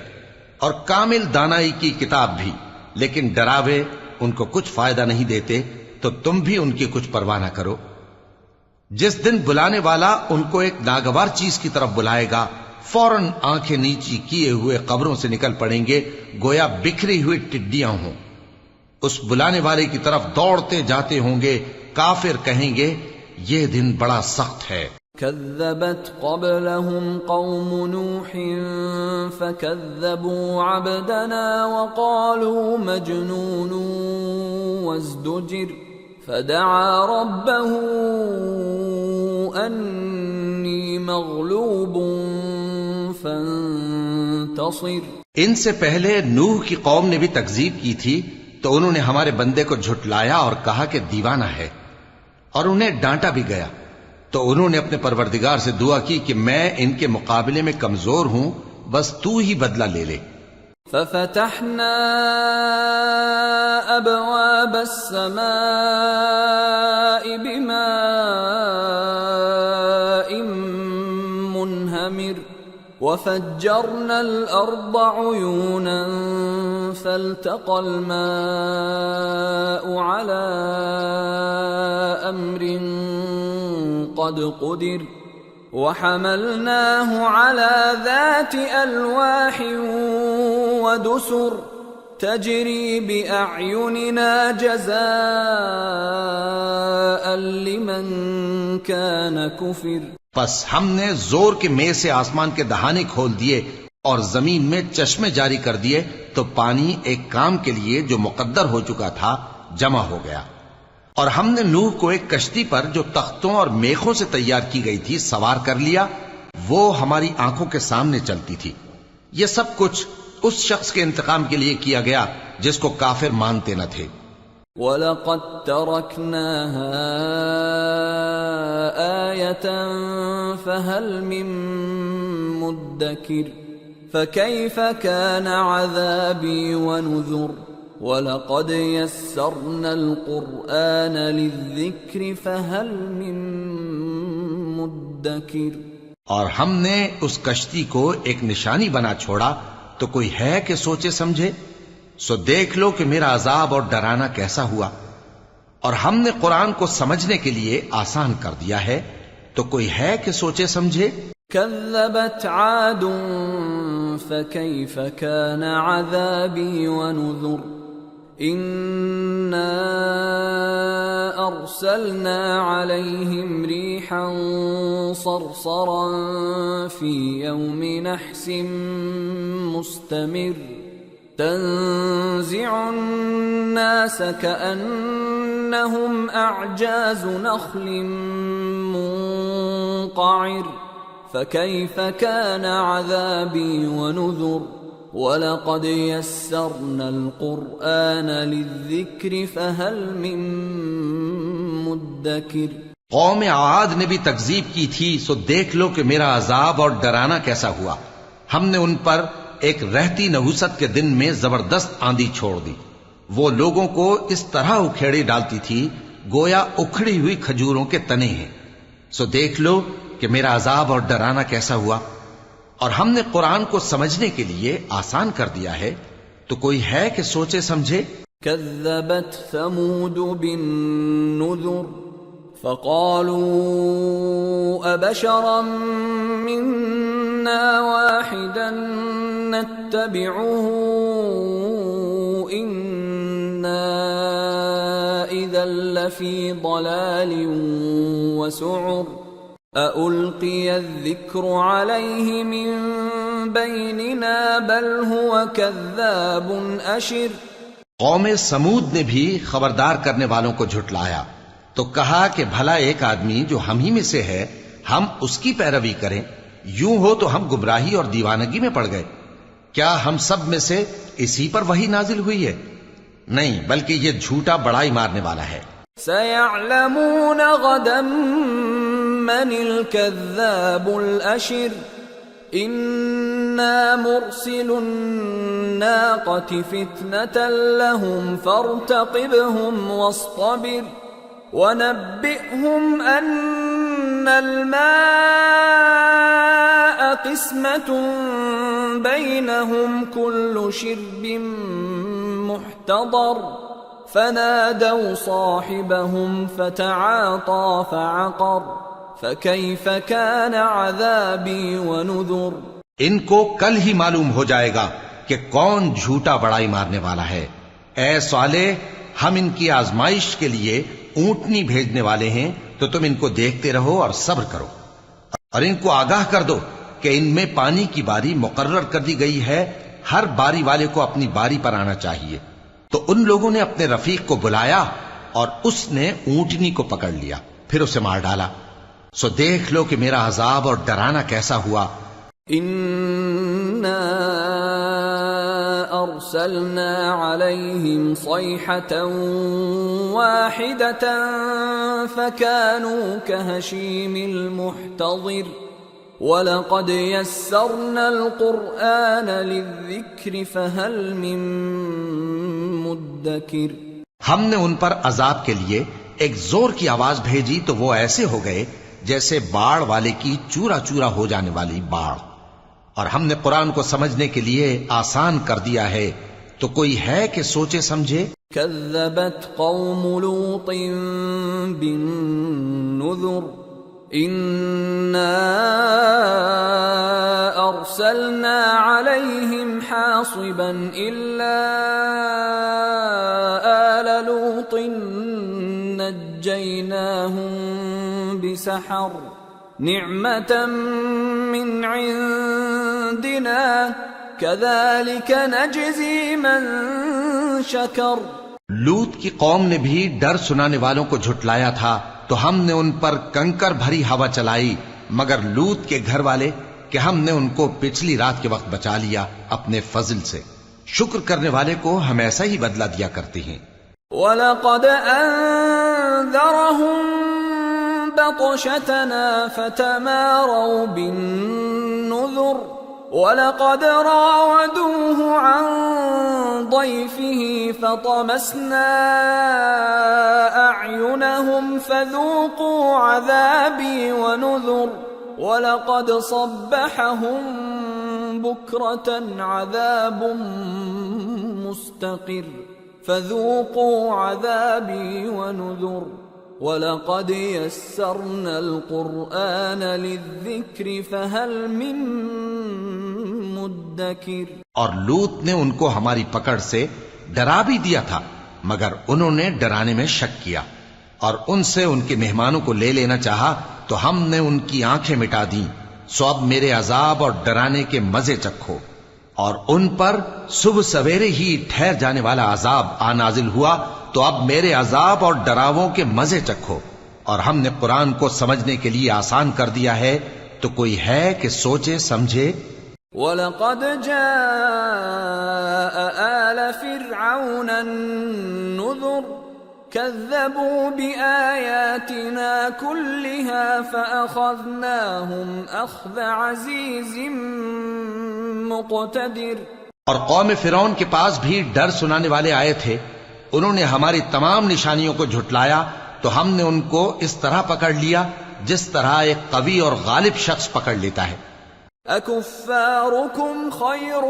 اور کامل دانائی کی کتاب بھی، لیکن ڈراوے ان کو کچھ فائدہ نہیں دیتے، تو تم بھی ان کی کچھ پرواہ نہ کرو. جس دن بلانے والا ان کو ایک ناگوار چیز کی طرف بلائے گا، فوراً آنکھیں نیچی کیے ہوئے قبروں سے نکل پڑیں گے گویا بکھری ہوئی ٹڈیاں ہوں. اس بلانے والے کی طرف دوڑتے جاتے ہوں گے. کافر کہیں گے یہ دن بڑا سخت ہے. كذبت قبلهم قوم نوح فكذبوا عبدنا وقالوا مجنون وازدجر فدعا ربه أني مغلوب فانتصر. ان سے پہلے نوح کی قوم نے بھی تکذیب کی تھی تو انہوں نے ہمارے بندے کو جھٹلایا اور کہا کہ دیوانہ ہے، اور انہیں ڈانٹا بھی گیا. تو انہوں نے اپنے پروردگار سے دعا کی کہ میں ان کے مقابلے میں کمزور ہوں، بس تو ہی بدلہ لے لے. ففتحنا ابواب السماء بماء منهمر وفجرنا الارض عيونا فالتقى الماء على امر قد قدر وحملناه على ذات ألواح ودسر تجري بأعيننا جزاء لمن كان كفر. پس ہم نے زور کے مے سے آسمان کے دہانے کھول دیے اور زمین میں چشمے جاری کر دیے، تو پانی ایک کام کے لیے جو مقدر ہو چکا تھا جمع ہو گیا. اور ہم نے نوح کو ایک کشتی پر جو تختوں اور میخوں سے تیار کی گئی تھی سوار کر لیا، وہ ہماری آنکھوں کے سامنے چلتی تھی. یہ سب کچھ اس شخص کے انتقام کے لیے کیا گیا جس کو کافر مانتے نہ تھے. وَلَقَدْ تَرَكْنَاهَا آيَةً فَهَلْ مِن مُدَّكِرٍ فَكَيْفَ كَانَ عَذَابِي وَنُذُرِ. وَلَقَدْ يَسَّرْنَا الْقُرْآنَ لِلذِّكْرِ فَهَلْ مِن مُدَّكِرٍ. اور ہم نے اس کشتی کو ایک نشانی بنا چھوڑا، تو کوئی ہے کہ سوچے سمجھے؟ سو دیکھ لو کہ میرا عذاب اور ڈرانا کیسا ہوا. اور ہم نے قرآن کو سمجھنے کے لیے آسان کر دیا ہے، تو کوئی ہے کہ سوچے سمجھے؟ كذبت عاد فكيف كان عذابي ونذر. إنا أرسلنا عليهم ريحا صرصرا في يوم نحس مستمر تنزع الناس كأنهم أعجاز نخل منقعر فكيف كان عذابي ونذر. وَلَقَدْ يَسَّرْنَا الْقُرْآنَ لِلذِّكْرِ فَهَلْ مِن مُدَّكِرٍ. قوم عاد نے بھی تکذیب کی تھی، سو دیکھ لو کہ میرا عذاب اور ڈرانا کیسا ہوا. ہم نے ان پر ایک رہتی نحوست کے دن میں زبردست آندھی چھوڑ دی. وہ لوگوں کو اس طرح اکھیڑے ڈالتی تھی گویا اکھڑی ہوئی کھجوروں کے تنے ہیں. سو دیکھ لو کہ میرا عذاب اور ڈرانا کیسا ہوا. اور ہم نے قرآن کو سمجھنے کے لیے آسان کر دیا ہے، تو کوئی ہے کہ سوچے سمجھے؟ كذبت ثمود بالنذر فقالوا أبشرا منا واحدا نتبعه إنا إذا لفي ضلال وسعر. أَأُلْقِيَ الذِّكْرُ عَلَيْهِ مِن بَيْنِنَا بَلْ هُوَ كَذَّابٌ أَشِرٌ. قوم سمود نے بھی خبردار کرنے والوں کو جھٹلایا تو کہا کہ بھلا ایک آدمی جو ہم ہی میں سے ہے ہم اس کی پیروی کریں، یوں ہو تو ہم گمراہی اور دیوانگی میں پڑ گئے. کیا ہم سب میں سے اسی پر وحی نازل ہوئی ہے؟ نہیں، بلکہ یہ جھوٹا بڑائی مارنے والا ہے. سَيَعْلَمُونَ غَدًا من الكذاب الأشر. إنا مرسل الناقة فتنة لهم فارتقبهم واصطبر وَنَبِّئْهُمْ أَنَّ الْمَاءَ قِسْمَةٌ بَيْنَهُمْ كُلُّ شِرْبٍ مُحْتَضَرٌ فَنَادَوْا صَاحِبَهُمْ فَتَعَاطَى فَعَقَرَ فَكَيْفَ كَانَ عَذَابِي وَنُذُرِ۔ ان کو کل ہی معلوم ہو جائے گا کہ کون جھوٹا بڑائی مارنے والا ہے۔ اے صالح، ہم ان کی آزمائش کے لیے اونٹنی بھیجنے والے ہیں، تو تم ان کو دیکھتے رہو اور صبر کرو، اور ان کو آگاہ کر دو کہ ان میں پانی کی باری مقرر کر دی گئی ہے، ہر باری والے کو اپنی باری پر آنا چاہیے۔ تو ان لوگوں نے اپنے رفیق کو بلایا اور اس نے اونٹنی کو پکڑ لیا، پھر اسے مار ڈالا۔ سو دیکھ لو کہ میرا عذاب اور ڈرانا کیسا ہوا۔ إِنَّا أَرْسَلْنَا عَلَيْهِمْ صَيْحَةً وَاحِدَةً فَكَانُوا كَهَشِيمِ الْمُحْتَظِرِ وَلَقَدْ يَسَّرْنَا الْقُرْآنَ لِلذِّكْرِ فَهَلْ مِن مُدَّكِرٍ۔ ہم نے ان پر عذاب کے لیے ایک زور کی آواز بھیجی تو وہ ایسے ہو گئے جیسے باڑ والے کی چورا چورا ہو جانے والی باڑ، اور ہم نے قرآن کو سمجھنے کے لیے آسان کر دیا ہے، تو کوئی ہے کہ سوچے سمجھے؟ كذبت قوم لوط بالنذر إنا أرسلنا عليهم حاصبا إلا آل لوط نجيناهم بسحر نعمة من عندنا كذلك نجزي من شكر۔ لوط کی قوم نے بھی ڈر سنانے والوں کو جھٹلایا تھا، تو ہم نے ان پر کنکر بھری ہوا چلائی، مگر لوط کے گھر والے کہ ہم نے ان کو پچھلی رات کے وقت بچا لیا اپنے فضل سے۔ شکر کرنے والے کو ہم ایسا ہی بدلہ دیا کرتے ہیں۔ وَلَقَدْ أَنذَرَهُم بَطْشَتَنَا فَتَمَارَوْا بِالنُّذُرِ وَلَقَدْ رَاوَدُوهُ عَن ضَيْفِهِ فَطَمَسْنَا أَعْيُنَهُمْ فَذُوقُوا عَذَابِي وَنُذُرِ وَلَقَدْ صَبَّحَهُم بُكْرَةً عَذَابٌ مُسْتَقِرٌ فَذُوقُوا عَذَابِي وَنُذُرِ وَلَقَدْ يَسَّرْنَا الْقُرْآنَ لِلذِّكْرِ فَهَلْ مِن مُدَّكِرٍ۔ اور لوط نے ان کو ہماری پکڑ سے ڈرا بھی دیا تھا، مگر انہوں نے ڈرانے میں شک کیا، اور ان سے ان کے مہمانوں کو لے لینا چاہا تو ہم نے ان کی آنکھیں مٹا دیں۔ سو اب میرے عذاب اور ڈرانے کے مزے چکھو۔ اور ان پر صبح سویرے ہی ٹھہر جانے والا عذاب آ نازل ہوا، تو اب میرے عذاب اور ڈراووں کے مزے چکھو۔ اور ہم نے قرآن کو سمجھنے کے لیے آسان کر دیا ہے، تو کوئی ہے کہ سوچے سمجھے؟ وَلَقَدْ جَاءَ آلَ فِرْعَوْنَ النُّذُرُ كَذَّبُوا بِآيَاتِنَا كُلِّهَا فَأَخَذْنَاهُمْ أَخْذَ عَزِيزٍ مُقْتَدِرٍ۔ اور قوم فرعون کے پاس بھی ڈر سنانے والے آئے تھے، انہوں نے ہماری تمام نشانیوں کو جھٹلایا، تو ہم نے ان کو اس طرح پکڑ لیا جس طرح ایک قوی اور غالب شخص پکڑ لیتا ہے۔ أَكُفَّارُكُمْ خَيْرٌ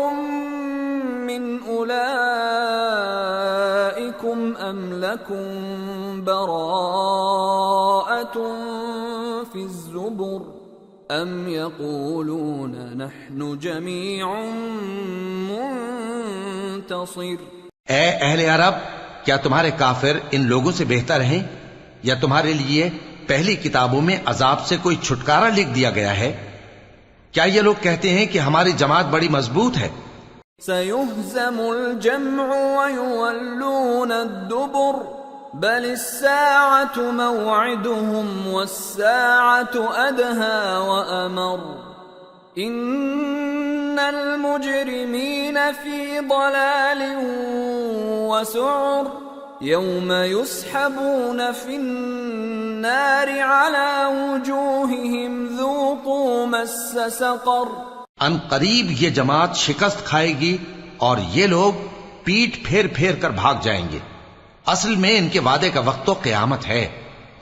مِّنْ أُولَئِكُمْ أَمْ لَكُمْ بَرَاءَةٌ فِي الزُّبُرِ أَمْ يَقُولُونَ نَحْنُ جَمِيعٌ مُنْتَصِرٌ۔ اے اہل عرب، کیا تمہارے کافر ان لوگوں سے بہتر ہیں، یا تمہارے لیے پہلی کتابوں میں عذاب سے کوئی چھٹکارا لکھ دیا گیا ہے؟ کیا یہ لوگ کہتے ہیں کہ ہماری جماعت بڑی مضبوط ہے؟ سَيُهْزَمُ الْجَمْعُ وَيُوَلُّونَ الدُّبُرَ بَلِ السَّاعَةُ مَوْعِدُهُمْ وَالسَّاعَةُ أَدْهَى وَأَمَرُّ إِنَّ الْمُجْرِمِينَ فِي ضَلَالٍ وَسُعُرٍ يَوْمَ يُسْحَبُونَ فِي النَّارِ عَلَى وُجُوهِهِمْ ذُوقُوا مَسَّ سَقَرَ۔ ان قریب یہ جماعت شکست کھائے گی اور یہ لوگ پیٹ پھیر پھیر کر بھاگ جائیں گے۔ اصل میں ان کے وعدے کا وقت تو قیامت ہے،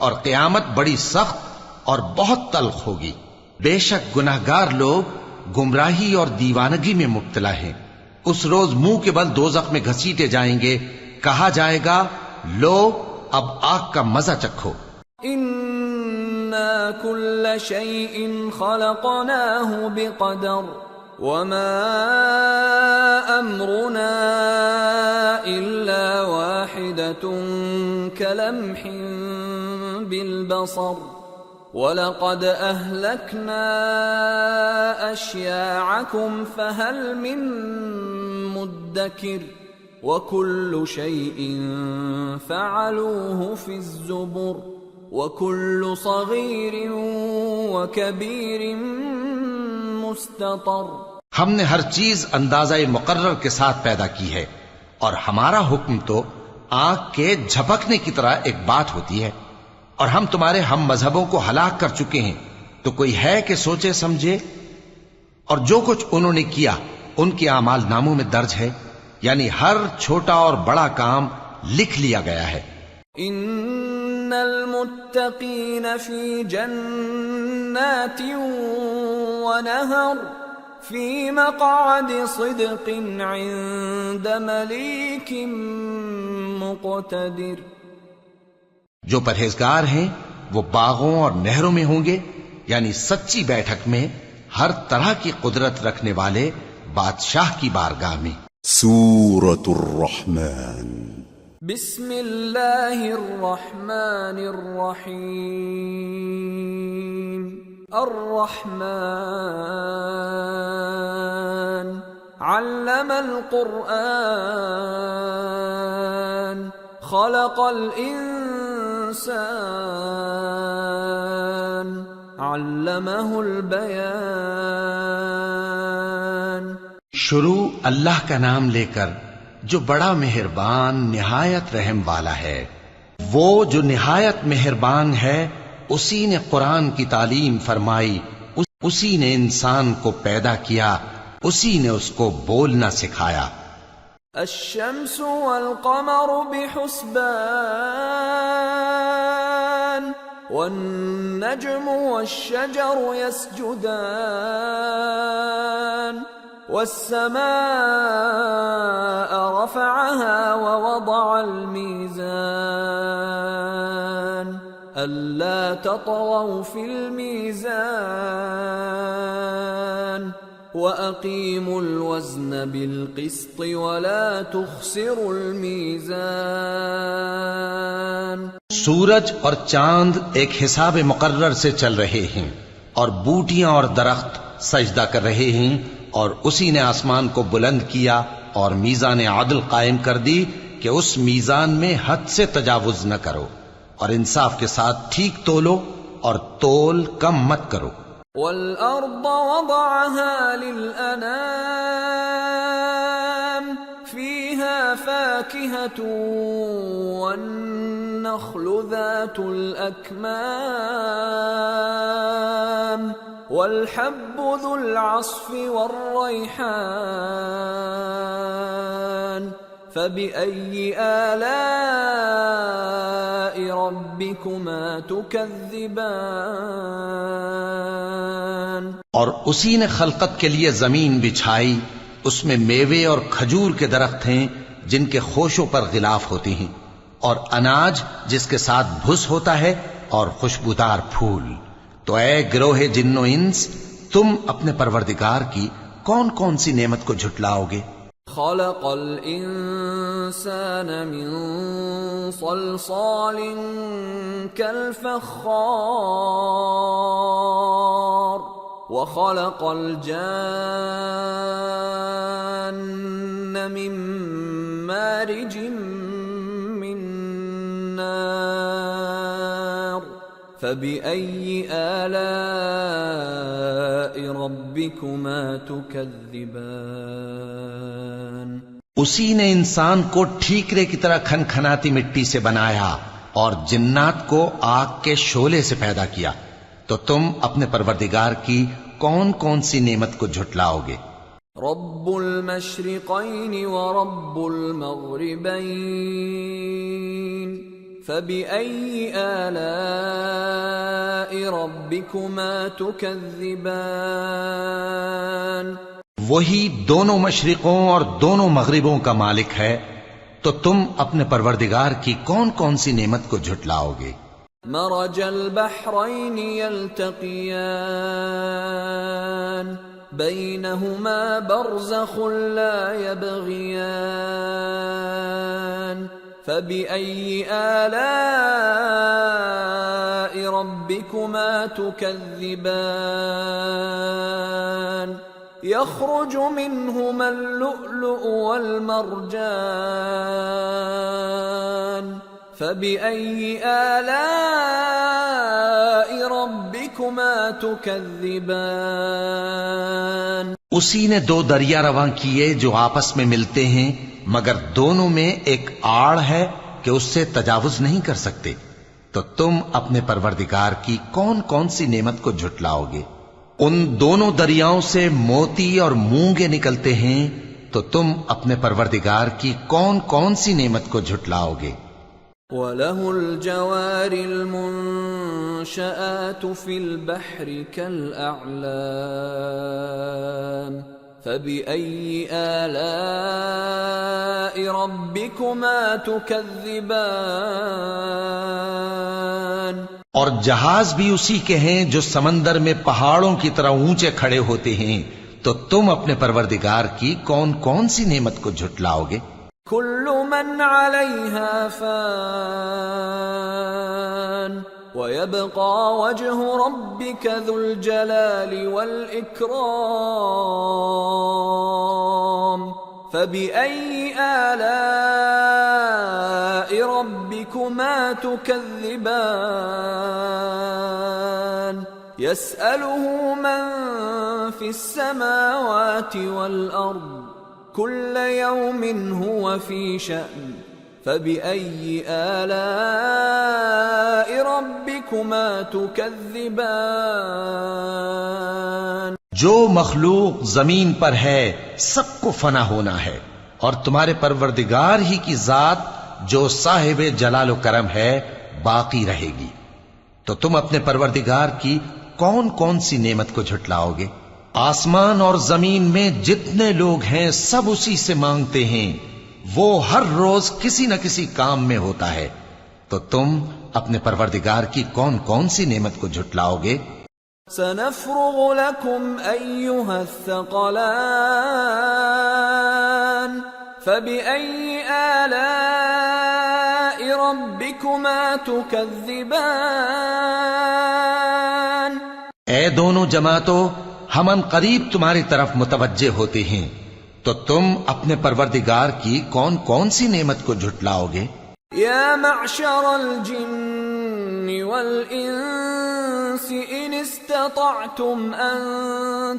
اور قیامت بڑی سخت اور بہت تلخ ہوگی. بے شک گناہگار لوگ گمراہی اور دیوانگی میں مبتلا ہیں. اس روز منہ کے بل دوزخ میں گھسیٹے جائیں گے. کہا جائے گا لو اب آگ کا مزہ چکھو. اِنَّا كُلَّ شَيْءٍ خَلَقْنَاهُ بِقَدَرٍ وَمَا أَمْرُنَا إِلَّا وَاحِدَةٌ كَلَمْحٍ بِالْبَصَرِ وَلَقَدْ أَهْلَكْنَا أَشْيَاعَكُمْ فَهَلْ مِن مُدَّكِرٍ وَكُلُّ شَيْءٍ فَعَلُوهُ فِي الزُّبُرِ وَكُلُّ صَغِيرٍ وَكَبِيرٍ مُسْتَطَرٍ. ہم نے ہر چیز اندازہ مقرر کے ساتھ پیدا کی ہے، اور ہمارا حکم تو آنکھ کے جھپکنے کی طرح ایک بات ہوتی ہے. اور ہم تمہارے ہم مذہبوں کو ہلاک کر چکے ہیں، تو کوئی ہے کہ سوچے سمجھے؟ اور جو کچھ انہوں نے کیا ان کے اعمال ناموں میں درج ہے، یعنی ہر چھوٹا اور بڑا کام لکھ لیا گیا ہے. ان المتقین فی جنات ونہر فی مقعد صدق عند ملیک مقتدر. جو پرہیزگار ہیں وہ باغوں اور نہروں میں ہوں گے، یعنی سچی بیٹھک میں ہر طرح کی قدرت رکھنے والے بادشاہ کی بارگاہ میں. سورة الرحمن. بسم اللہ الرحمن الرحیم. الرحمن علم القرآن خلق الانسان علمہ البیان. شروع اللہ کا نام لے کر جو بڑا مہربان نہایت رحم والا ہے. وہ جو نہایت مہربان ہے اسی نے قرآن کی تعلیم فرمائی، اسی نے انسان کو پیدا کیا، اسی نے اس کو بولنا سکھایا. الشمس والقمر بحسبان والنجم والشجر يسجدان والسماء رفعها ووضع الميزان ألا تطغوا في الميزان وَأَقِيمُوا الْوَزْنَ بِالْقِسْطِ وَلَا تُخْسِرُوا الْمِيزَانَ. سورج اور چاند ایک حساب مقرر سے چل رہے ہیں، اور بوٹیاں اور درخت سجدہ کر رہے ہیں، اور اسی نے آسمان کو بلند کیا اور میزان عدل قائم کر دی کہ اس میزان میں حد سے تجاوز نہ کرو، اور انصاف کے ساتھ ٹھیک تولو اور تول کم مت کرو. وَالْأَرْضَ وَضَعَهَا لِلْأَنَامِ فِيهَا فَاكِهَةٌ وَالنَّخْلُ ذَاتُ الْأَكْمَامِ وَالْحَبُّ ذُو الْعَصْفِ وَالرَّيْحَانُ فَبِأَيِّ آلَاءِ رَبِّكُمَا تُكَذِّبَانِ. اور اسی نے خلقت کے لیے زمین بچھائی، اس میں میوے اور کھجور کے درخت ہیں جن کے خوشوں پر غلاف ہوتے ہیں، اور اناج جس کے ساتھ بھس ہوتا ہے، اور خوشبودار پھول. تو اے گروہ جن و انس، تم اپنے پروردگار کی کون کون سی نعمت کو جھٹلاؤ گے؟ خلق الانسان من صلصال كالفخار وخلق الجان من مارج من نار فبأي آلاء ربكما تكذبان. اسی نے انسان کو ٹھیکرے کی طرح کھنکھناتی مٹی سے بنایا اور جنات کو آگ کے شعلے سے پیدا کیا. تو تم اپنے پروردگار کی کون کون سی نعمت کو جھٹلاؤ گے؟ رب المشرقین ورب المغربین فبأي آلاء ربكما تكذبان وہی دونوں مشرقوں اور دونوں مغربوں کا مالک ہے، تو تم اپنے پروردگار کی کون کون سی نعمت کو جھٹلاؤ گے؟ مرج البحرين يلتقيان بينهما برزخ لا يبغيان فبأي آلاء ربكما تكذبان يخرج منهما اللؤلؤ والمرجان فبأي آلاء ربكما تكذبان اسی نے دو دریا رواں کیے جو آپس میں ملتے ہیں، مگر دونوں میں ایک آڑ ہے کہ اس سے تجاوز نہیں کر سکتے، تو تم اپنے پروردگار کی کون کون سی نعمت کو جھٹلاؤ گے؟ ان دونوں دریاؤں سے موتی اور مونگے نکلتے ہیں، تو تم اپنے پروردگار کی کون کون سی نعمت کو جھٹلاؤ گے؟ وَلَهُ الْجَوَارِ الْمُنشَآتُ فِي الْبَحْرِ كَالْأَعْلَامِ فَبِأَيِّ آلَاءِ رَبِّكُمَا تُكَذِّبَانِ اور جہاز بھی اسی کے ہیں جو سمندر میں پہاڑوں کی طرح اونچے کھڑے ہوتے ہیں، تو تم اپنے پروردگار کی کون کون سی نعمت کو جھٹلاؤ گے؟ كل من عليها فان ويبقى وجه ربك ذو الجلال والإكرام فبأي آلاء ربكما تكذبان يسأله من في السماوات والأرض كل يوم هو في شأن فبأي آلاء ربكما تكذبان جو مخلوق زمین پر ہے سب کو فنا ہونا ہے، اور تمہارے پروردگار ہی کی ذات جو صاحب جلال و کرم ہے باقی رہے گی، تو تم اپنے پروردگار کی کون کون سی نعمت کو جھٹلاؤ گے؟ آسمان اور زمین میں جتنے لوگ ہیں سب اسی سے مانگتے ہیں، وہ ہر روز کسی نہ کسی کام میں ہوتا ہے، تو تم اپنے پروردگار کی کون کون سی نعمت کو جھٹلاؤ گے؟ سنفرغ لكم أيها الثقلان فبأي آلاء ربكما تكذبان اے دونوں جماعتوں، ہم ان قریب تمہاری طرف متوجہ ہوتے ہیں، تو تم اپنے پروردگار کی کون کون سی نعمت کو جھٹلاؤ گے؟ يا معشر الجن والإنس إن استطعتم أن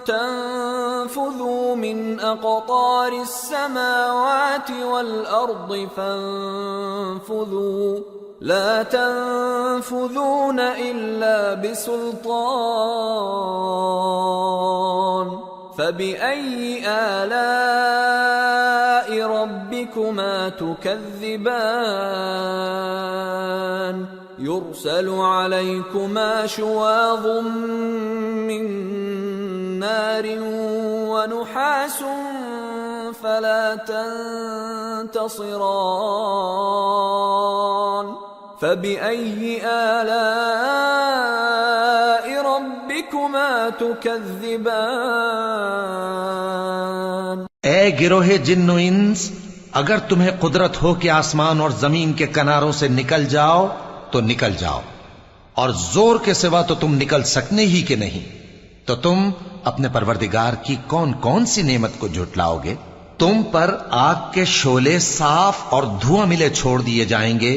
تنفذوا من أقطار السماوات والأرض فانفذوا لا تنفذون إلا بسلطان فبأي آلاء ربكما تكذبان يرسل عليكما شواظ من نار ونحاس فلا تنتصران فبأي آلاء ربكما تكذبان اے گروہ جن و انس، اگر تمہیں قدرت ہو کہ آسمان اور زمین کے کناروں سے نکل جاؤ تو نکل جاؤ، اور زور کے سوا تو تم نکل سکنے ہی کہ نہیں، تو تم اپنے پروردگار کی کون کون سی نعمت کو جھٹلاؤ گے؟ تم پر آگ کے شعلے صاف اور دھواں ملے چھوڑ دیے جائیں گے،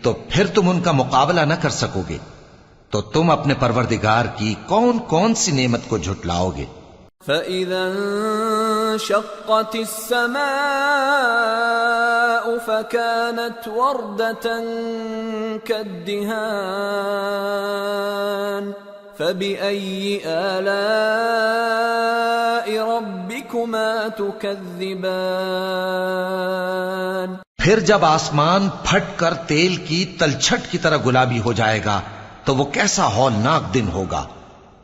تو پھر تم ان کا مقابلہ نہ کر سکو گے، تو تم اپنے پروردگار کی کون کون سی نعمت کو جھٹلاؤ گے؟ فَإِذَا انشَقَّتِ السَّمَاءُ فَكَانَتْ وَرْدَةً كَالدِّهَانِ فَبِأَيِّ آلَاءِ رَبِّكُمَا تُكَذِّبَانِ پھر جب آسمان پھٹ کر تیل کی تلچھٹ کی طرح گلابی ہو جائے گا تو وہ کیسا ہولناک دن ہوگا.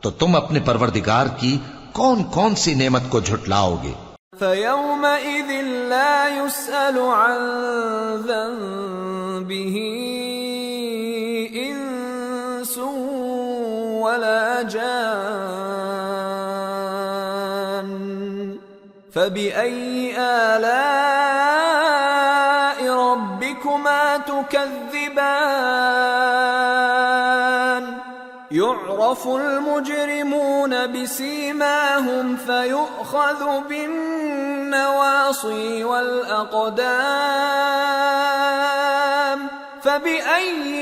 تو تم اپنے پروردگار کی کون کون سی نعمت کو جھٹلاؤ گے؟ فَيَوْمَئِذٍ لَا يُسْأَلُ عَنْ ذَنبِهِ إِنسٌ وَلَا جَانٌّ فَبِأَيِّ آلَاءِ رَبِّكُمَا تُكَذِّبَانِ يُعْرَفُ الْمُجْرِمُونَ بِسِيمَاهُمْ فَيُؤْخَذُ بِالنَّوَاصِي وَالْأَقْدَامِ فَبِأَيِّ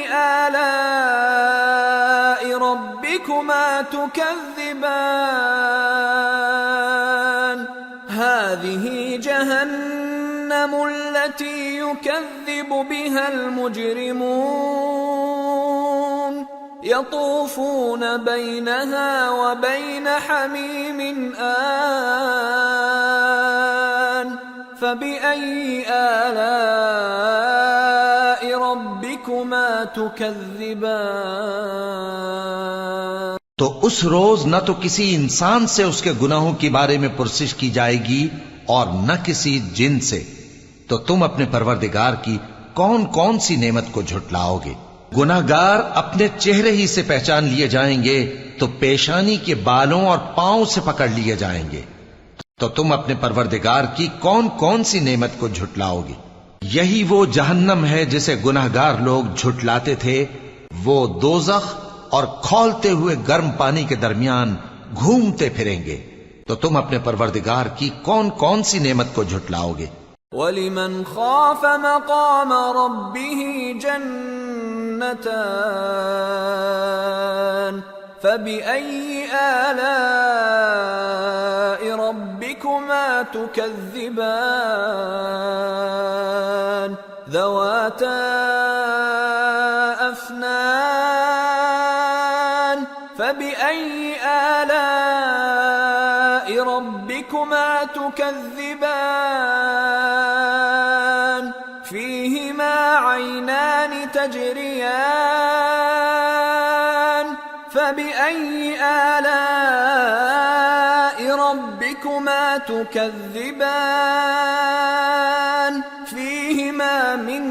آلَاءِ رَبِّكُمَا تُكَذِّبَانِ هَذِهِ جَهَنَّمُ الَّتِي يُكَذِّبُ بِهَا الْمُجْرِمُونَ يطوفون بينها وبين حميم آن فبأي آلاء ربكما تكذبان. تو اس روز نہ تو کسی انسان سے اس کے گناہوں کے بارے میں پرسش کی جائے گی اور نہ کسی جن سے. تو تم اپنے پروردگار کی کون کون سی نعمت کو جھٹلاؤ گے؟ گناہگار اپنے چہرے ہی سے پہچان لیے جائیں گے تو پیشانی کے بالوں اور پاؤں سے پکڑ لیے جائیں گے. تو تم اپنے پروردگار کی کون کون سی نعمت کو جھٹلاؤ گے؟ یہی وہ جہنم ہے جسے گناہگار لوگ جھٹلاتے تھے. وہ دوزخ اور کھولتے ہوئے گرم پانی کے درمیان گھومتے پھریں گے. تو تم اپنے پروردگار کی کون کون سی نعمت کو جھٹلاؤ گے؟ وَلِمَنْ خَافَ مَقَامَ رَبِّهِ جَنَّتَانِ فَبِأَيِّ آلَاءِ رَبِّكُمَا تُكَذِّبَانِ ذَوَاتَا أَفْنَانٍ فَبِأَيِّ آلَاءِ رَبِّكُمَا تُكَذِّبَانِ فِيهِمَا عَيْنَانِ تَجْرِيَانِ فَبِأَيِّ آلَاءِ رَبِّكُمَا تُكَذِّبَانِ فِيهِمَا مِن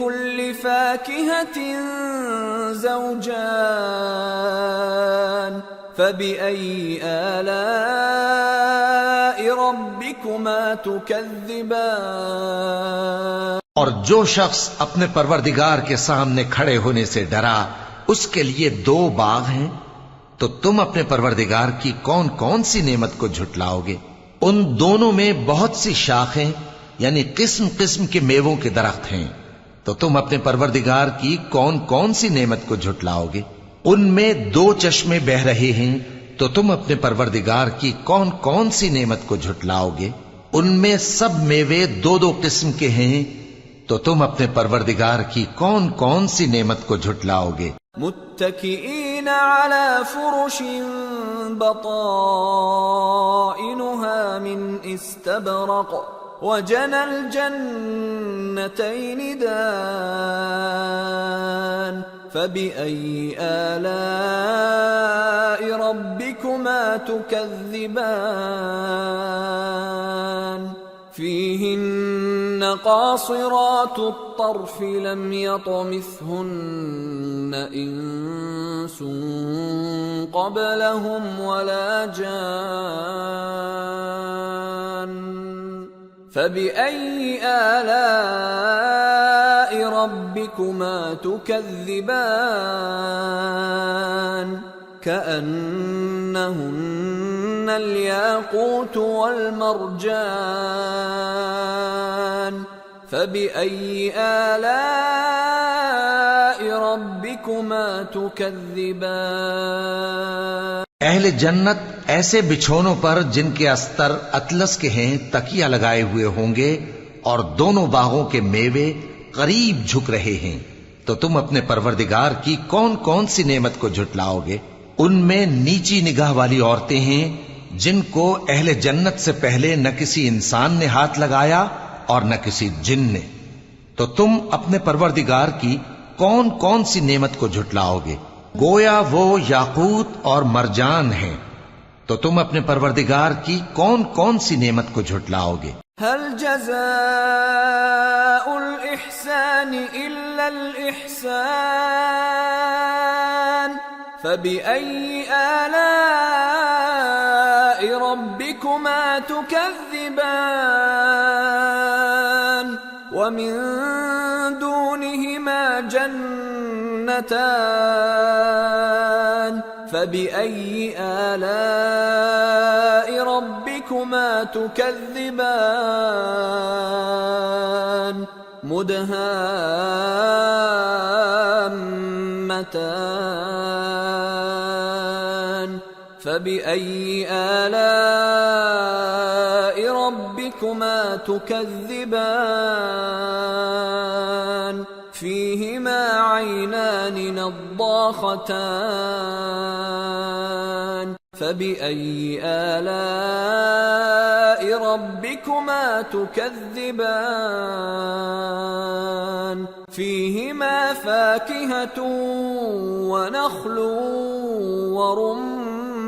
كُلِّ فَاكِهَةٍ زَوْجَانِ فَبِأَيِّ آلَاءِ رَبِّكُمَا تُكَذِّبَانِ. اور جو شخص اپنے پروردگار کے سامنے کھڑے ہونے سے ڈرا اس کے لیے 2 باغ ہیں. تو تم اپنے پروردگار کی کون کون سی نعمت کو جھٹلاؤ گے؟ ان دونوں میں بہت سی شاخیں یعنی قسم قسم کے میووں کے درخت ہیں. تو تم اپنے پروردگار کی کون کون سی نعمت کو جھٹلاؤ گے؟ ان میں 2 چشمے بہ رہے ہیں. تو تم اپنے پروردگار کی کون کون سی نعمت کو جھٹلاؤ گے؟ ان میں سب میوے 2 قسم کے ہیں. تو تم اپنے پروردگار کی کون کون سی نعمت کو جھٹلاؤ گے؟ متكئين على فرش بطائنها من استبرق وجنى الجنتين دان فبأي آلاء ربكما تكذبان فيهن قاصرات الطرف لم يطمثهن إنس قبلهم ولا جان فبأي آلاء ربكما تكذبان كأنهن الياقوت والمرجان فبأي آلاء ربكما تكذبان. اہل جنت ایسے بچھونوں پر جن کے استر اطلس کے ہیں تکیہ لگائے ہوئے ہوں گے اور دونوں باغوں کے میوے قریب جھک رہے ہیں. تو تم اپنے پروردگار کی کون کون سی نعمت کو جھٹلاؤ گے؟ ان میں نیچی نگاہ والی عورتیں ہیں جن کو اہل جنت سے پہلے نہ کسی انسان نے ہاتھ لگایا اور نہ کسی جن نے. تو تم اپنے پروردگار کی کون کون سی نعمت کو جھٹلاؤ گے؟ گویا وہ یاقوت اور مرجان ہیں، تو تم اپنے پروردگار کی کون کون سی نعمت کو جھٹلاؤ گے؟ هل جزاء الإحسان إلا الإحسان فبأي آلاء ربكما تكذبان ومن دونهما جنتان فبأي آلاء ربكما تكذبان مدهامتان فبأي آلاء ربكما تكذبان فيهما عينان نضاختان فبأي آلاء ربكما تكذبان فيهما فاكهة ونخل ورمان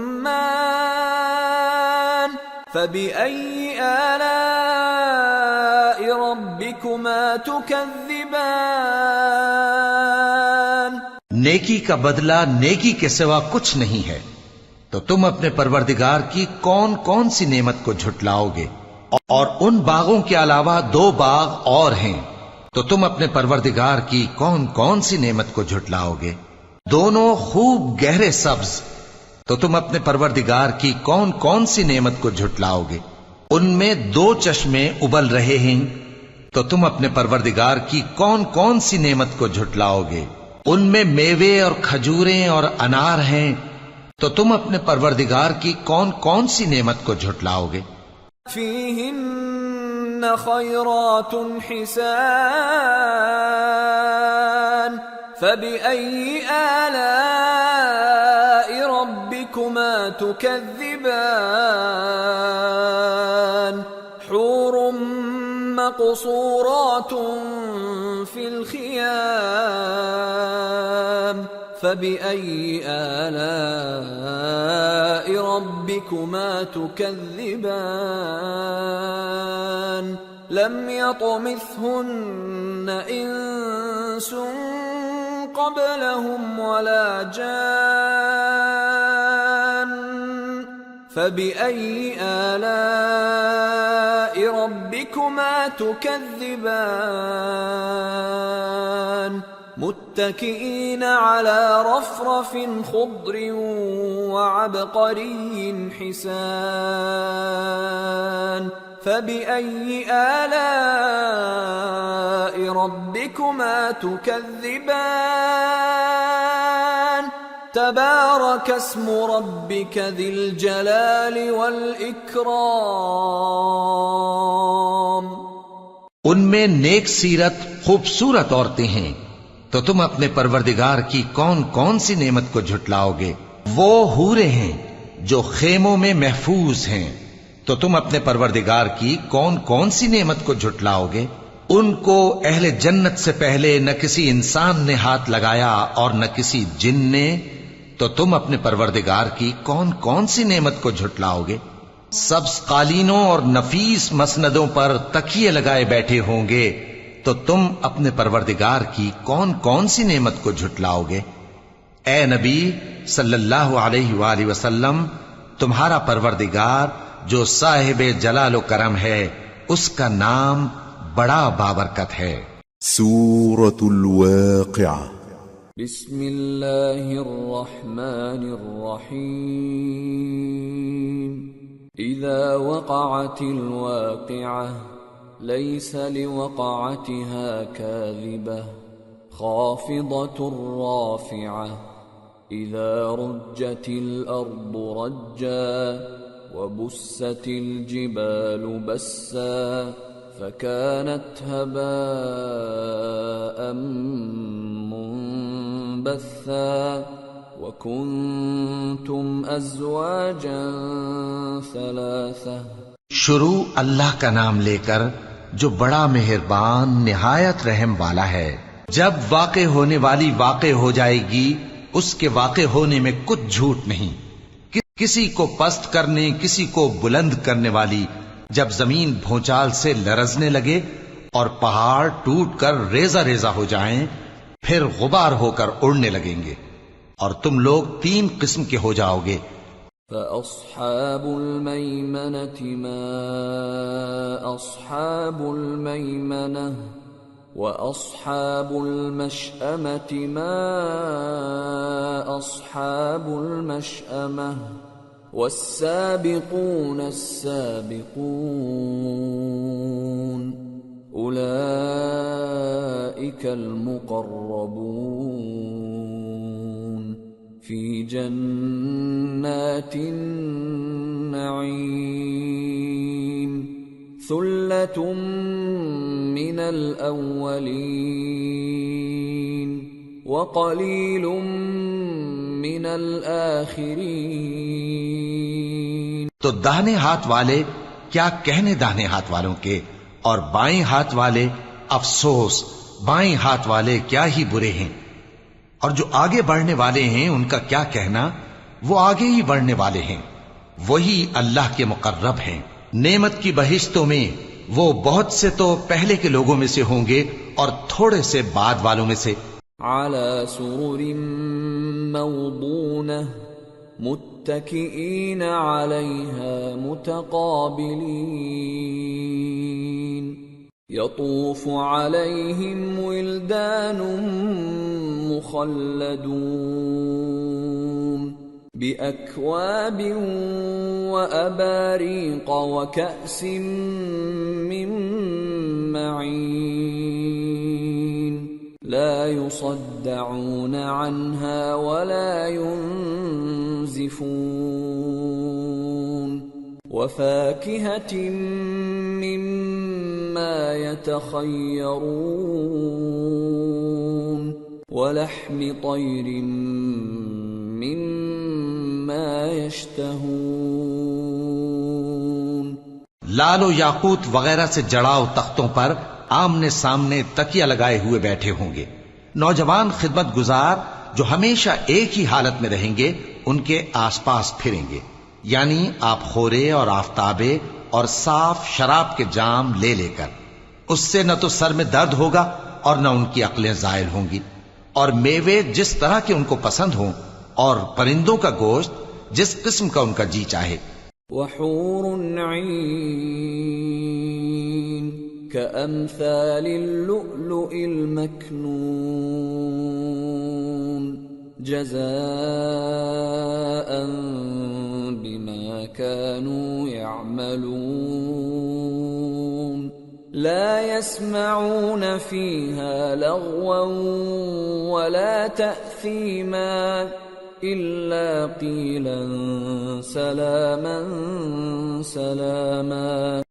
فبأي آلاء ربكما تكذبان نیکی کا بدلہ نیکی کے سوا کچھ نہیں ہے، تو تم اپنے پروردگار کی کون کون سی نعمت کو جھٹلاؤ گے؟ اور ان باغوں کے علاوہ 2 باغ اور ہیں، تو تم اپنے پروردگار کی کون کون سی نعمت کو جھٹلاؤ گے؟ دونوں خوب گہرے سبز، تو تم اپنے پروردگار کی کون کون سی نعمت کو جھٹلاؤ گے؟ ان میں 2 چشمے ابل رہے ہیں، تو تم اپنے پروردگار کی کون کون سی نعمت کو جھٹلاؤ گے؟ ان میں میوے اور کھجوریں اور انار ہیں، تو تم اپنے پروردگار کی کون کون سی نعمت کو جھٹلاؤ گے؟ فیہن خیرات حسان فبأي آلاء ربكما تكذبان حور مقصورات في الخيام فبأي آلاء ربكما تكذبان لم يطمثهن إنس قبلهم ولا جان فبأي آلاء ربكما تكذبان متكئين على رفرف خضر وعبقري حسان فبأي آلاء ربكما تكذبان تبارك اسم ربك ذي الجلال والإكرام ان میں نیک سیرت خوبصورت عورتیں ہیں، تو تم اپنے پروردگار کی کون کون سی نعمت کو جھٹلاؤ گے؟ وہ حوریں ہیں جو خیموں میں محفوظ ہیں، تو تم اپنے پروردگار کی کون کون سی نعمت کو جھٹلاؤ گے؟ ان کو اہل جنت سے پہلے نہ کسی انسان نے ہاتھ لگایا اور نہ کسی جن نے، تو تم اپنے پروردگار کی کون کون سی نعمت کو جھٹلاؤ گے؟ سبز قالینوں اور نفیس مسندوں پر تکیے لگائے بیٹھے ہوں گے، تو تم اپنے پروردگار کی کون کون سی نعمت کو جھٹلاؤ گے؟ اے نبی صلی اللہ علیہ وآلہ وسلم، تمہارا پروردگار جو صاحب جلال و کرم ہے، اس کا نام بڑا بابرکت ہے۔ سورة الواقعة بسم اللہ الرحمن الرحیم اذا وقعت الواقعة ليس لوقعتها كاذبة خافضة رافعة إذا رجت الأرض رجا وبست الجبال بسا فكانت هباء منبثا وكنتم أزواجا ثلاثة شروع اللہ کا نام لے کر جو بڑا مہربان نہایت رحم والا ہے۔ جب واقع ہونے والی واقع ہو جائے گی، اس کے واقع ہونے میں کچھ جھوٹ نہیں۔ کسی کو پست کرنے، کسی کو بلند کرنے والی جب زمین بھونچال سے لرزنے لگے اور پہاڑ ٹوٹ کر ریزہ ریزہ ہو جائیں، پھر غبار ہو کر اڑنے لگیں گے، اور تم لوگ 3 قسم کے ہو جاؤ گے۔ فأصحاب الميمنة ما أصحاب الميمنة وأصحاب المشأمة ما أصحاب المشأمة والسابقون السابقون أولئك المقربون في جنات النعيم ثلة من الأولين وقليل من الآخرين۔ تو داہنے ہاتھ والے کیا کہنے داہنے ہاتھ والوں کے، اور بائیں ہاتھ والے افسوس بائیں ہاتھ والے کیا ہی برے ہیں، اور جو آگے بڑھنے والے ہیں ان کا کیا کہنا، وہ آگے ہی بڑھنے والے ہیں، وہی اللہ کے مقرب ہیں۔ نعمت کی بہشتوں میں وہ بہت سے تو پہلے کے لوگوں میں سے ہوں گے اور تھوڑے سے بعد والوں میں سے۔ على سرر موضونة متكئين عليها متقابلين يطوف عليهم ولدان مخلدون بأكواب وأباريق وكأس من معين لا يصدعون عنها ولا ينزفون وفاكهة مما يتخيرون ولحم طير مما يشتهون۔ لال و یاقوت وغیرہ سے جڑاؤ تختوں پر آمنے سامنے تکیہ لگائے ہوئے بیٹھے ہوں گے۔ نوجوان خدمت گزار جو ہمیشہ ایک ہی حالت میں رہیں گے ان کے آس پاس پھریں گے، یعنی آپ خورے اور آفتابے اور صاف شراب کے جام لے لے کر۔ اس سے نہ تو سر میں درد ہوگا اور نہ ان کی عقلیں زائل ہوں گی، اور میوے جس طرح کے ان کو پسند ہوں، اور پرندوں کا گوشت جس قسم کا ان کا جی چاہے۔ وحور عین كأمثال اللؤلؤ المكنون جزاء بما كانوا يعملون لا يسمعون فيها لغوا ولا تأثيما إلا قيلا سلاما سلاما۔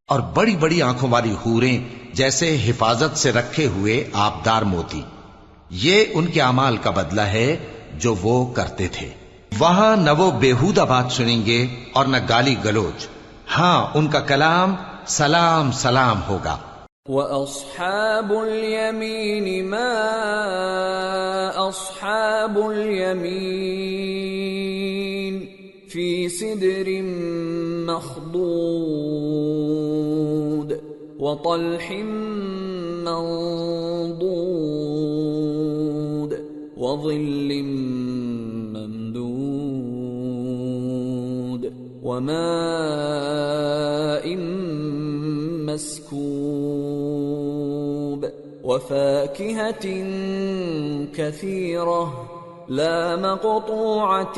اور بڑی بڑی آنکھوں والی حوریں جیسے حفاظت سے رکھے ہوئے آبدار موتی، یہ ان کے اعمال کا بدلہ ہے جو وہ کرتے تھے۔ وہاں نہ وہ بیہودہ بات سنیں گے اور نہ گالی گلوچ، ہاں ان کا کلام سلام سلام ہوگا۔ وَأَصْحَابُ الْيَمِينِ مَا أَصْحَابُ الْيَمِينِ فِي سِدْرٍ مَّخْضُودٍ وَطَلْحٍ مَّنضُودٍ وَظِلٍّ مَّمْدُودٍ وَمَاءٍ مسكوب وفاكهة كثيرة لا مقطوعة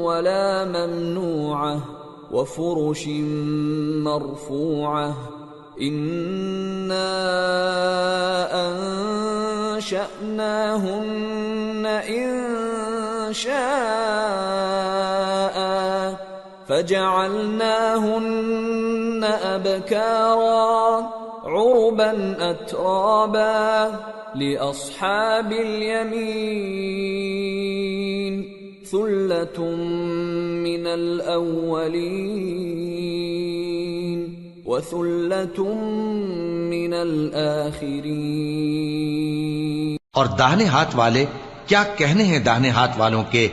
ولا ممنوعة وفرش مرفوعة إنا أنشأناهن إنشاء فجعلناهن أبكارا عربا أترابا لأصحاب اليمين ثلة من الأولين وثلة من الآخرين. اور داہنے ہاتھ والے کیا کہنے ہیں داہنے ہاتھ والوں کے،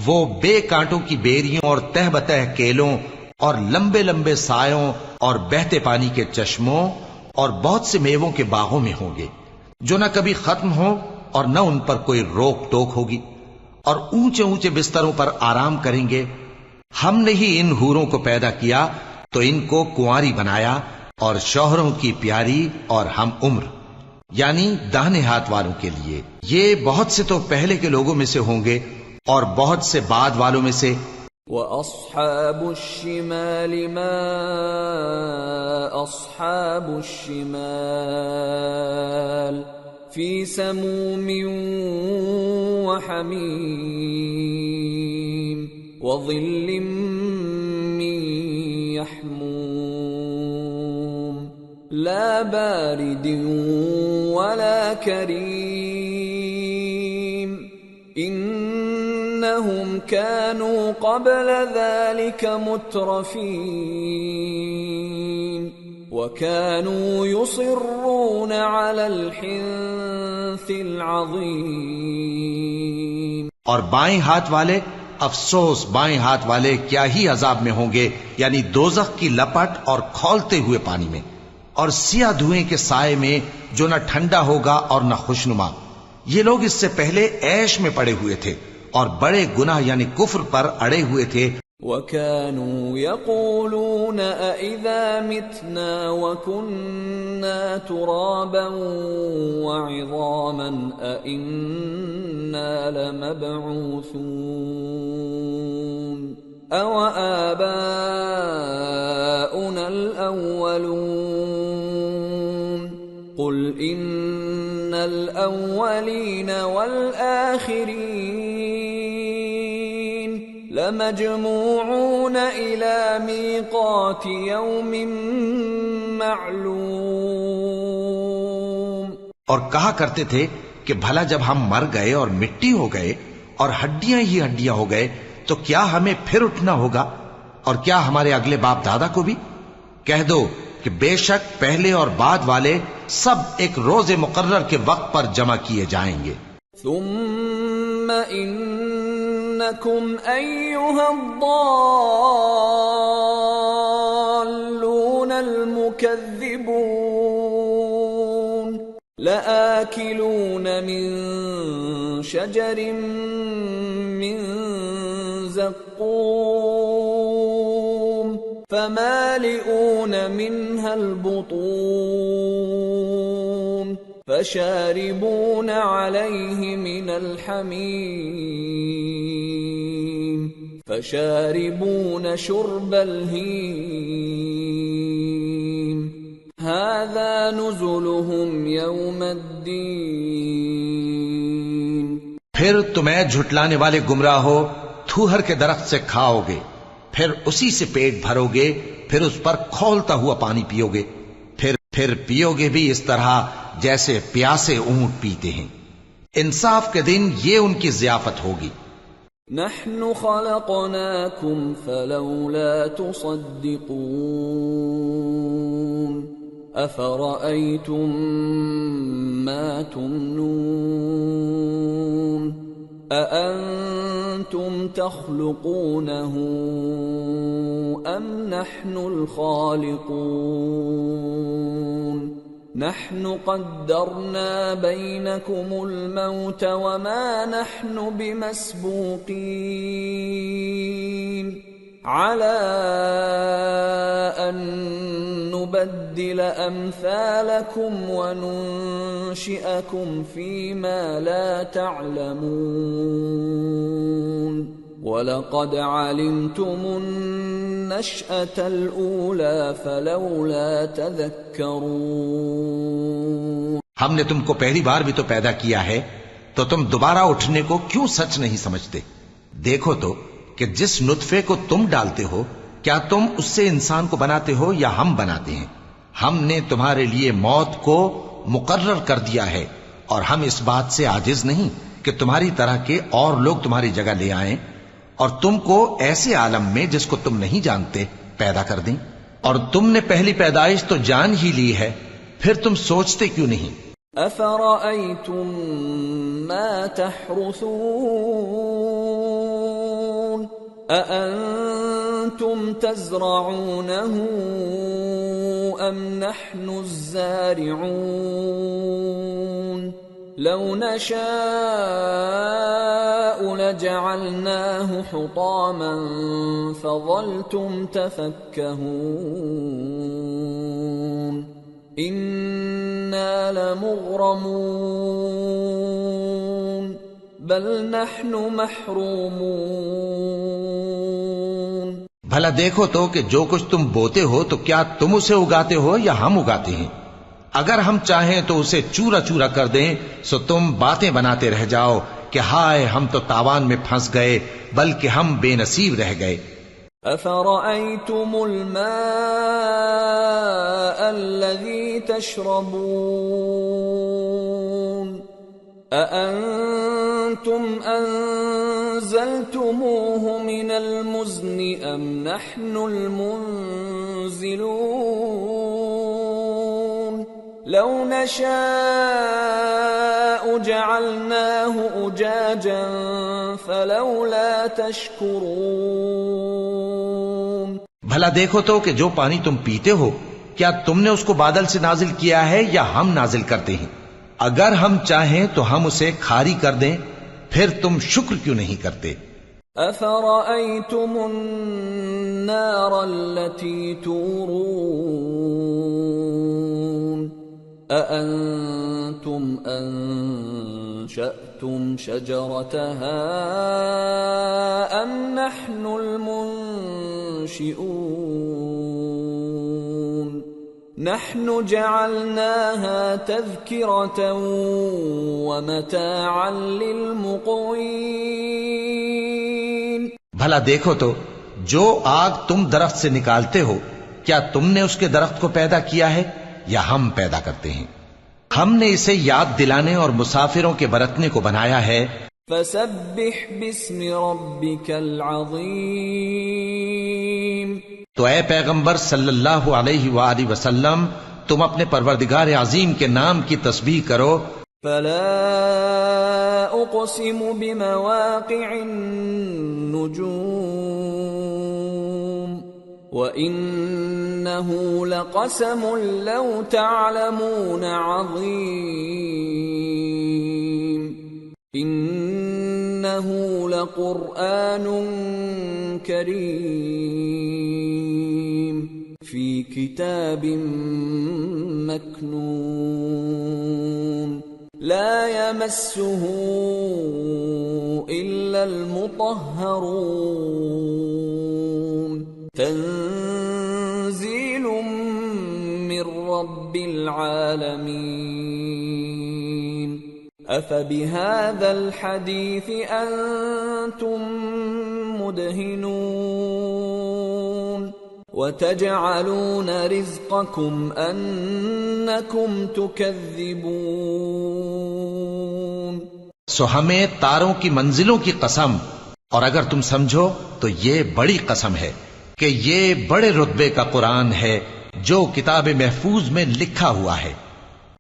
وہ بے کانٹوں کی بیریوں اور تہ بتہ کیلوں اور لمبے لمبے سایوں اور بہتے پانی کے چشموں اور بہت سے میووں کے باغوں میں ہوں گے، جو نہ کبھی ختم ہو اور نہ ان پر کوئی روک ٹوک ہوگی، اور اونچے اونچے بستروں پر آرام کریں گے. ہم نے ہی ان حوروں کو پیدا کیا تو ان کو کنواری بنایا، اور شوہروں کی پیاری اور ہم عمر، یعنی داہنے ہاتھ والوں کے لیے. یہ بہت سے تو پہلے کے لوگوں میں سے ہوں گے اور بہت سے بعد والوں میں سے. وَأَصْحَابُ الشِّمَالِ مَا أَصْحَابُ الشِّمَالِ فِي سَمُومٍ وَحَمِيمٍ وَظِلٍّ مِّن يَحْمُومٍ لَا بَارِدٍ وَلَا كَرِيمٍ إِنَّهُمْ كَانُوا قَبْلَ ذَلِكَ مُتْرَفِينَ وَكَانُوا يُصِرُّونَ عَلَى الْحِنثِ الْعَظِيمِ. اور بائیں ہاتھ والے، افسوس بائیں ہاتھ والے کیا ہی عذاب میں ہوں گے، یعنی دوزخ کی لپٹ اور کھولتے ہوئے پانی میں، اور سیاہ دھوئیں کے سائے میں جو نہ ٹھنڈا ہوگا اور نہ خوشنما. یہ لوگ اس سے پہلے عیش میں پڑے ہوئے تھے اور بڑے گناہ یعنی کفر پر اڑے ہوئے تھے. وَكَانُوا يَقُولُونَ أَإِذَا مِتْنَا وَكُنَّا تُرَابًا وَعِظَامًا أَإِنَّا لَمَبْعُوثُونَ أَوَآبَاؤُنَا الْأَوَّلُونَ قُلْ إِنَّ الْأَوَّلِينَ وَالْآخِرِينَ لَمَجْمُوعُونَ إِلَى مِيقَاتِ يَوْمٍ مَّعْلُومٍ. اور کہا کرتے تھے کہ بھلا جب ہم مر گئے اور مٹی ہو گئے اور ہڈیاں ہی ہڈیاں ہو گئے تو کیا ہمیں پھر اٹھنا ہوگا، اور کیا ہمارے اگلے باپ دادا کو بھی؟ کہہ دو کہ بے شک پہلے اور بعد والے سب ایک روز مقرر کے وقت پر جمع کیے جائیں گے. ثم انکم ایھا الضالون المکذبون لآکلون من شجر من زقوم فمالئون منها البطون فشاربون عليه من الحميم فشاربون شرب الهيم هذا نزلهم يوم الدين. پھر تمہیں جھٹلانے والے گمراہ ہو تھوہر کے درخت سے کھاؤ گے، پھر اسی سے پیٹ بھرو گے، پھر اس پر کھولتا ہوا پانی پیو گے، پھر پیو گے بھی اس طرح جیسے پیاسے اونٹ پیتے ہیں. انصاف کے دن یہ ان کی ضیافت ہوگی. نحن خلقناكم فلولا تصدقون أفرأيتم ما تمنون أأنتم تخلقونه أم نحن الخالقون نحن قدرنا بينكم الموت وما نحن بمسبوقين على أن نبدل أمثالكم وننشئكم فيما لا تعلمون وَلَقَدْ عَلِمْتُمُ النَّشْأَةَ الْأُولَى فَلَوْلَا تَذَكَّرُونَ. ہم نے تم کو پہلی بار بھی تو پیدا کیا ہے، تو تم دوبارہ اٹھنے کو کیوں سچ نہیں سمجھتے؟ دیکھو تو کہ جس نطفے کو تم ڈالتے ہو کیا تم اس سے انسان کو بناتے ہو یا ہم بناتے ہیں؟ ہم نے تمہارے لیے موت کو مقرر کر دیا ہے، اور ہم اس بات سے عاجز نہیں کہ تمہاری طرح کے اور لوگ تمہاری جگہ لے آئیں اور تم کو ایسے عالم میں جس کو تم نہیں جانتے پیدا کر دیں. اور تم نے پہلی پیدائش تو جان ہی لی ہے، پھر تم سوچتے کیوں نہیں؟ أفرأيتم ما تحرثون أأنتم تزرعونه أم نحن الزارعون لو نشاء لجعلناه حطاما فظلتم تفكهون إنا لمغرمون بل نحن محرومون بھلا دیکھو تو کہ جو کچھ تم بوتے ہو تو کیا تم اسے اگاتے ہو یا ہم اگاتے ہیں؟ اگر ہم چاہیں تو اسے چورا چورا کر دیں سو تم باتیں بناتے رہ جاؤ کہ ہائے ہم تو تاوان میں پھنس گئے، بلکہ ہم بے نصیب رہ گئے۔ أفرأيتم الماء الذي تشربون أأنتم أنزلتموه من المزن أم نحن المنزلون لو نشاء جعلناه أجاجا فلولا تشكرون بھلا دیکھو تو کہ جو پانی تم پیتے ہو کیا تم نے اس کو بادل سے نازل کیا ہے یا ہم نازل کرتے ہیں؟ اگر ہم چاہیں تو ہم اسے کھاری کر دیں، پھر تم شکر کیوں نہیں کرتے؟ أفرأيتم النار التي تورون أأنتم أنشأتم شجرتها أم نحن المنشئون نحن جعلناها تذكرة ومتاعا للمقوين بھلا دیکھو تو جو آگ تم درخت سے نکالتے ہو کیا تم نے اس کے درخت کو پیدا کیا ہے یا ہم پیدا کرتے ہیں؟ ہم نے اسے یاد دلانے اور مسافروں کے برتنے کو بنایا ہے۔ فسبح باسم ربك العظیم تو اے پیغمبر صلی اللہ علیہ وآلہ وسلم تم اپنے پروردگار عظیم کے نام کی تسبیح کرو۔ فلا اقسم بمواقع النجوم وإنه لقسم لو تعلمون عظيم إنه لقرآن كريم في كتاب مكنون لا يمسه إلا المطهرون تنزيل من رب العالمين أفبهذا الحديث أنتم مدهنون وتجعلون رزقكم أنكم تكذبون سو ہمیں تاروں کی منزلوں کی قسم، اور اگر تم سمجھو تو یہ بڑی قسم ہے کہ یہ بڑے رتبے کا قرآن ہے جو کتاب محفوظ میں لکھا ہوا ہے،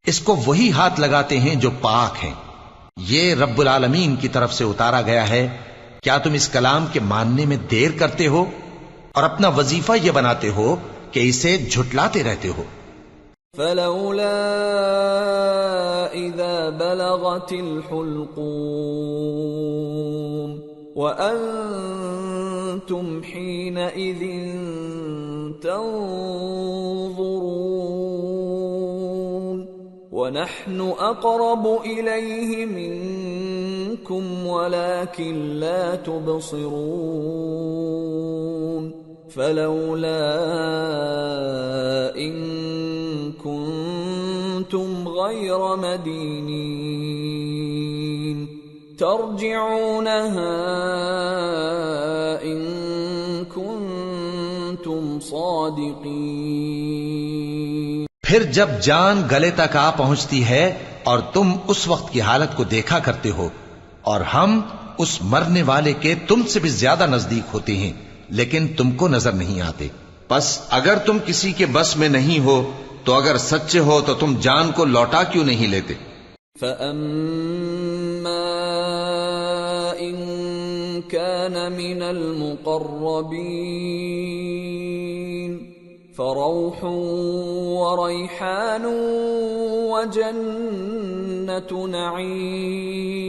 اس کو وہی ہاتھ لگاتے ہیں جو پاک ہیں، یہ رب العالمین کی طرف سے اتارا گیا ہے۔ کیا تم اس کلام کے ماننے میں دیر کرتے ہو اور اپنا وظیفہ یہ بناتے ہو کہ اسے جھٹلاتے رہتے ہو؟ فلولا اذا بلغت الحلقوم وأنتم حينئذ تنظرون ونحن أقرب إليه منكم ولكن لا تبصرون فلولا إن كنتم غير مدينين ترجعونها إن كنتم صادقين۔ پھر جب جان گلے تک آ پہنچتی ہے اور تم اس وقت کی حالت کو دیکھا کرتے ہو اور ہم اس مرنے والے کے تم سے بھی زیادہ نزدیک ہوتے ہیں لیکن تم کو نظر نہیں آتے، پس اگر تم کسی کے بس میں نہیں ہو تو اگر سچے ہو تو تم جان کو لوٹا کیوں نہیں لیتے؟ فَأَمَّا إِن كَانَ مِنَ الْمُقَرَّبِينَ فَرَوْحٌ وَرَيْحَانٌ وَجَنَّةُ نَعِيمٍ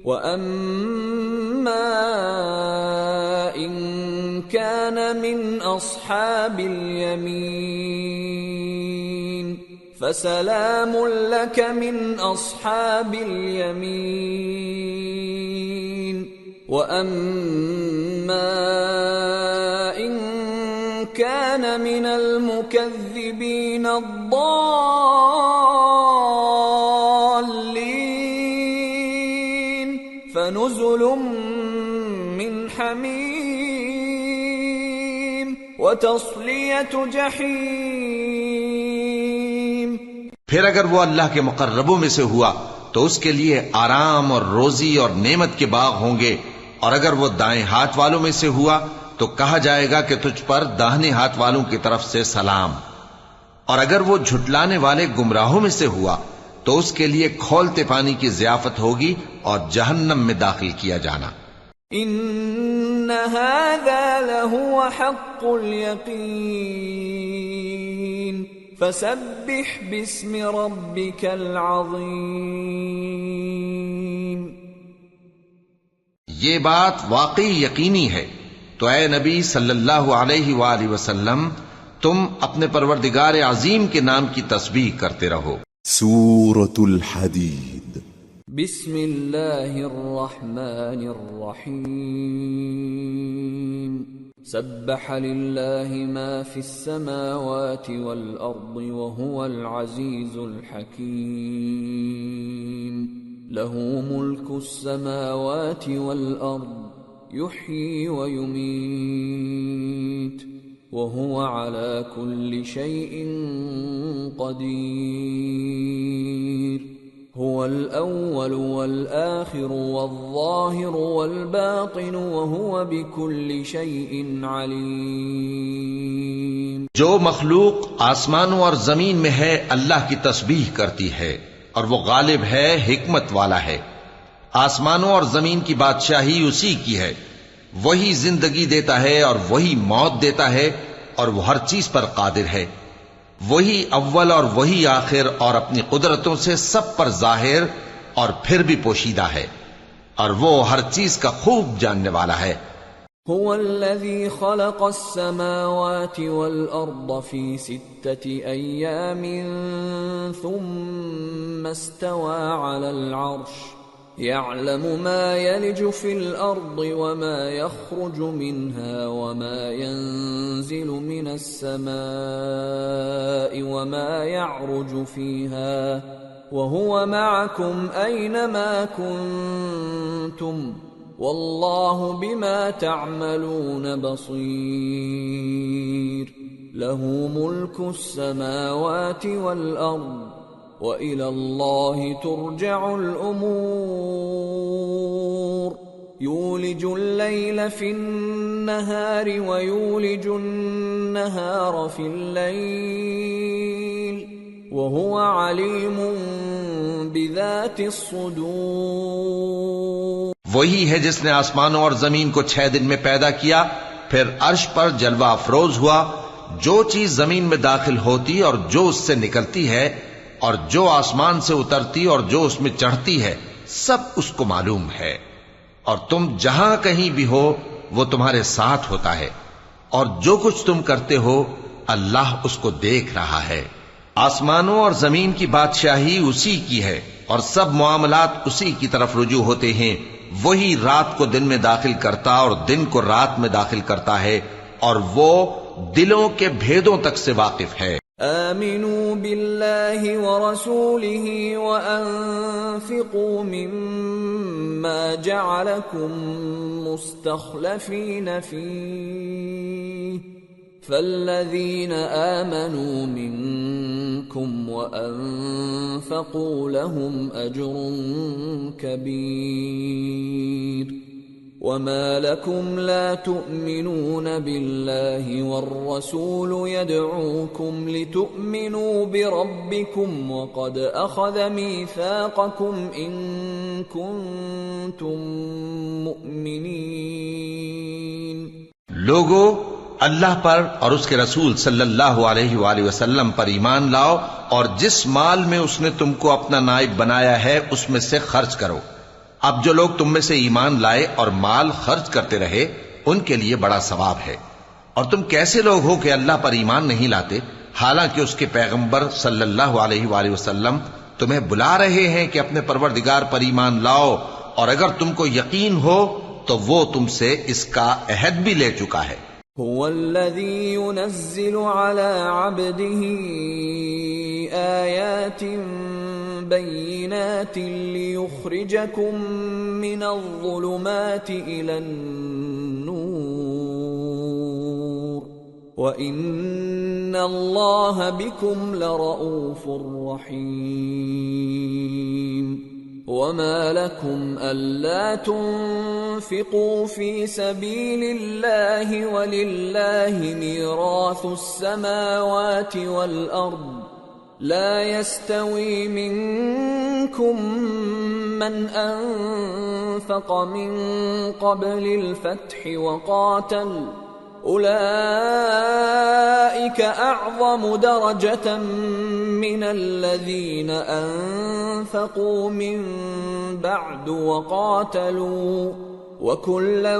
وَأَمَّا إِن كَانَ مِنْ أَصْحَابِ الْيَمِينِ فَسَلَامٌ لَكَ مِنْ أَصْحَابِ الْيَمِينِ وَأَمَّا إِن كَانَ مِنَ الْمُكَذِّبِينَ الضَّالِّينَ فَنُزُلٌ مِّنْ حَمِيمٍ وَتَصْلِيَةُ جَحِيمٍ۔ پھر اگر وہ اللہ کے مقربوں میں سے ہوا تو اس کے لیے آرام اور روزی اور نعمت کے باغ ہوں گے، اور اگر وہ دائیں ہاتھ والوں میں سے ہوا تو کہا جائے گا کہ تجھ پر داہنے ہاتھ والوں کی طرف سے سلام، اور اگر وہ جھٹلانے والے گمراہوں میں سے ہوا تو اس کے لیے کھولتے پانی کی ضیافت ہوگی اور جہنم میں داخل کیا جانا۔ ان هذا لهو حق اليقین فسبح باسم ربك العظیم۔ یہ بات واقعی یقینی ہے، تو اے نبی صلی اللہ علیہ وآلہ وسلم تم اپنے پروردگار عظیم کے نام کی تسبیح کرتے رہو۔ سورة الحدید۔ بسم اللہ الرحمن الرحیم۔ سبح للہ ما فی السماوات والارض وهو العزیز الحکیم۔ له ملک السماوات والارض يحيي ويميت وهو على كل شيء قدير۔ هو الأول والآخر والظاهر والباطن وهو بكل شيء عليم۔ جو مخلوق آسمانوں اور زمین میں ہے اللہ کی تسبیح کرتی ہے، اور وہ غالب ہے، حکمت والا ہے۔ آسمانوں اور زمین کی بادشاہی اسی کی ہے، وہی زندگی دیتا ہے اور وہی موت دیتا ہے، اور وہ ہر چیز پر قادر ہے۔ وہی اول اور وہی آخر، اور اپنی قدرتوں سے سب پر ظاہر اور پھر بھی پوشیدہ ہے، اور وہ ہر چیز کا خوب جاننے والا ہے۔ هو الذي خلق السماوات والأرض في 6 أيام ثم استوى على العرش يعلم ما يلج في الأرض وما يخرج منها وما ينزل من السماء وما يعرج فيها وهو معكم أينما كنتم والله بما تعملون بصير۔ له ملك السماوات والأرض وَإِلَى اللَّهِ تُرْجَعُ الْأُمُورُ۔ يُولِجُ اللَّيْلَ فِي النَّهَارِ وَيُولِجُ النَّهَارَ فِي اللَّيْلِ وَهُوَ عَلِيمٌ بِذَاتِ الصُّدُورِ۔ وہی ہے جس نے آسمانوں اور زمین کو 6 دن میں پیدا کیا، پھر عرش پر جلوہ افروز ہوا۔ جو چیز زمین میں داخل ہوتی اور جو اس سے نکلتی ہے، اور جو آسمان سے اترتی اور جو اس میں چڑھتی ہے، سب اس کو معلوم ہے۔ اور تم جہاں کہیں بھی ہو وہ تمہارے ساتھ ہوتا ہے، اور جو کچھ تم کرتے ہو اللہ اس کو دیکھ رہا ہے۔ آسمانوں اور زمین کی بادشاہی اسی کی ہے، اور سب معاملات اسی کی طرف رجوع ہوتے ہیں۔ وہی رات کو دن میں داخل کرتا اور دن کو رات میں داخل کرتا ہے، اور وہ دلوں کے بھیدوں تک سے واقف ہے۔ آمنوا بالله ورسوله وأنفقوا مما جعلكم مستخلفين فيه فالذين آمنوا منكم وأنفقوا لهم أجر كبير۔ وما لكم لا تؤمنون بالله والرسول يدعوكم لتؤمنوا بربكم وقد أخذ ميثاقكم إن كنتم مؤمنين. لوگو، اللہ پر اور اس کے رسول صلی اللہ علیہ وآلہ وسلم پر ایمان لاؤ اور جس مال میں اس نے تم کو اپنا نائب بنایا ہے اس میں سے خرچ کرو. اب جو لوگ تم میں سے ایمان لائے اور مال خرچ کرتے رہے ان کے لیے بڑا ثواب ہے. اور تم کیسے لوگ ہو کہ اللہ پر ایمان نہیں لاتے حالانکہ اس کے پیغمبر صلی اللہ علیہ وآلہ وسلم تمہیں بلا رہے ہیں کہ اپنے پروردگار پر ایمان لاؤ، اور اگر تم کو یقین ہو تو وہ تم سے اس کا عہد بھی لے چکا ہے. هو الذي ينزل على عبده آيات بينات ليخرجكم من الظلمات إلى النور وإن الله بكم لرؤوف رحيم. وما لكم ألا تنفقوا في سبيل الله ولله ميراث السماوات والأرض لا يستوي منكم من أنفق من قبل الفتح وقاتل أولئك أعظم درجة من الذين أنفقوا من بعد وقاتلوا وكلا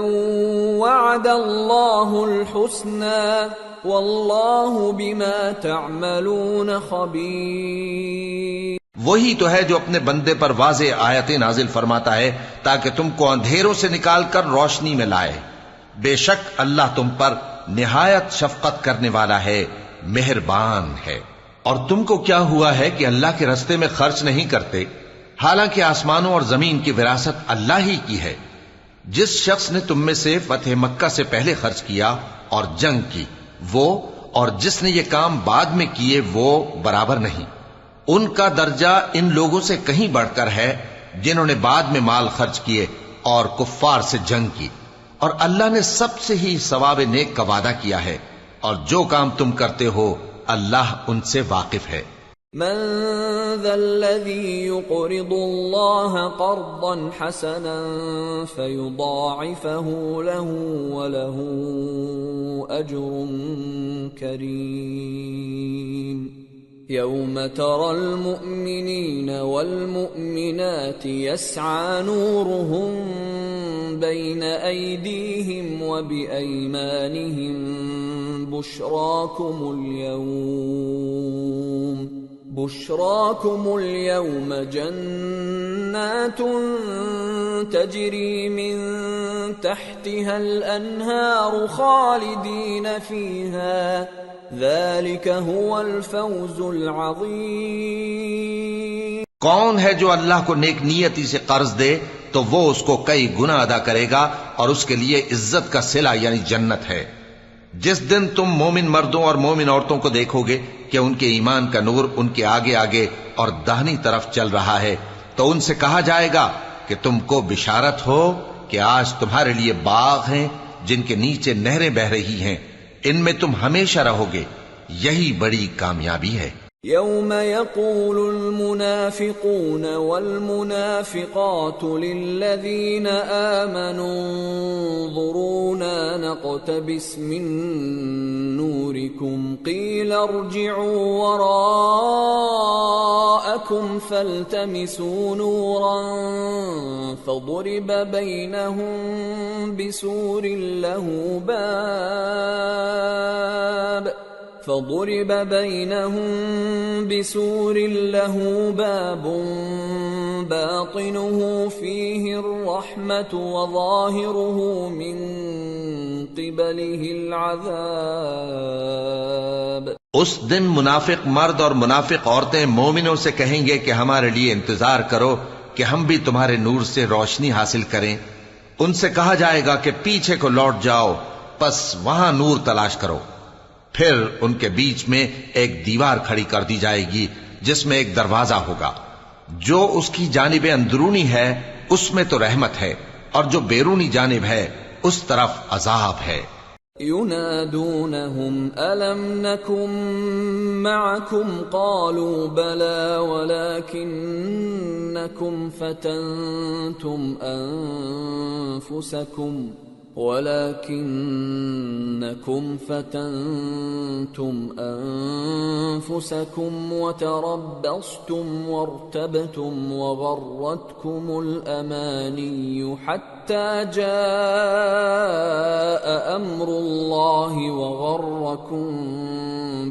وعد الله الحسنى والله بما تعملون خبير. وہی تو ہے جو اپنے بندے پر واضح آیتیں نازل فرماتا ہے تاکہ تم کو اندھیروں سے نکال کر روشنی میں لائے. بے شک اللہ تم پر نہایت شفقت کرنے والا ہے، مہربان ہے. اور تم کو کیا ہوا ہے کہ اللہ کے رستے میں خرچ نہیں کرتے حالانکہ آسمانوں اور زمین کی وراثت اللہ ہی کی ہے. جس شخص نے تم میں سے فتح مکہ سے پہلے خرچ کیا اور جنگ کی وہ اور جس نے یہ کام بعد میں کیے وہ برابر نہیں. ان کا درجہ ان لوگوں سے کہیں بڑھ کر ہے جنہوں نے بعد میں مال خرچ کیے اور کفار سے جنگ کی. اور اللہ نے سب سے ہی ثواب نیک کا وعدہ کیا ہے، اور جو کام تم کرتے ہو اللہ ان سے واقف ہے. من ذا الذي يقرض الله قرضا حسنا فيضاعفه له وله أجر كريم. يوم ترى المؤمنين والمؤمنات يسعى نورهم بين أيديهم وبأيمانهم بشراكم اليوم جنات تجري من تحتها الأنهار خالدين فيها ذلك هو الفوز العظيم. کون ہے جو اللہ کو نیک نیتی سے قرض دے تو وہ اس کو کئی گنا ادا کرے گا اور اس کے لیے عزت کا صلہ یعنی جنت ہے. جس دن تم مومن مردوں اور مومن عورتوں کو دیکھو گے کہ ان کے ایمان کا نور ان کے آگے آگے اور داہنی طرف چل رہا ہے تو ان سے کہا جائے گا کہ تم کو بشارت ہو کہ آج تمہارے لیے باغ ہیں جن کے نیچے نہریں بہ رہی ہیں، ان میں تم ہمیشہ رہو گے، یہی بڑی کامیابی ہے. يوم يقول المنافقون والمنافقات للذين آمنوا انظرونا نقتبس من نوركم قيل ارجعوا وراءكم فالتمسوا نورا فضرب بينهم بسور له باب باطنه فيه الرحمة وظاهره من قبله العذاب. اس دن منافق مرد اور منافق عورتیں مومنوں سے کہیں گے کہ ہمارے لیے انتظار کرو کہ ہم بھی تمہارے نور سے روشنی حاصل کریں. ان سے کہا جائے گا کہ پیچھے کو لوٹ جاؤ، پس وہاں نور تلاش کرو. پھر ان کے بیچ میں ایک دیوار کھڑی کر دی جائے گی جس میں ایک دروازہ ہوگا، جو اس کی جانب اندرونی ہے اس میں تو رحمت ہے اور جو بیرونی جانب ہے اس طرف عذاب ہے۔ ينادونهم ألم نكن معكم قالوا بلى ولكنكم فتنتم أنفسكم وتربصتم وارتبتم وغرتكم الأماني حتى جاء أمر الله وغركم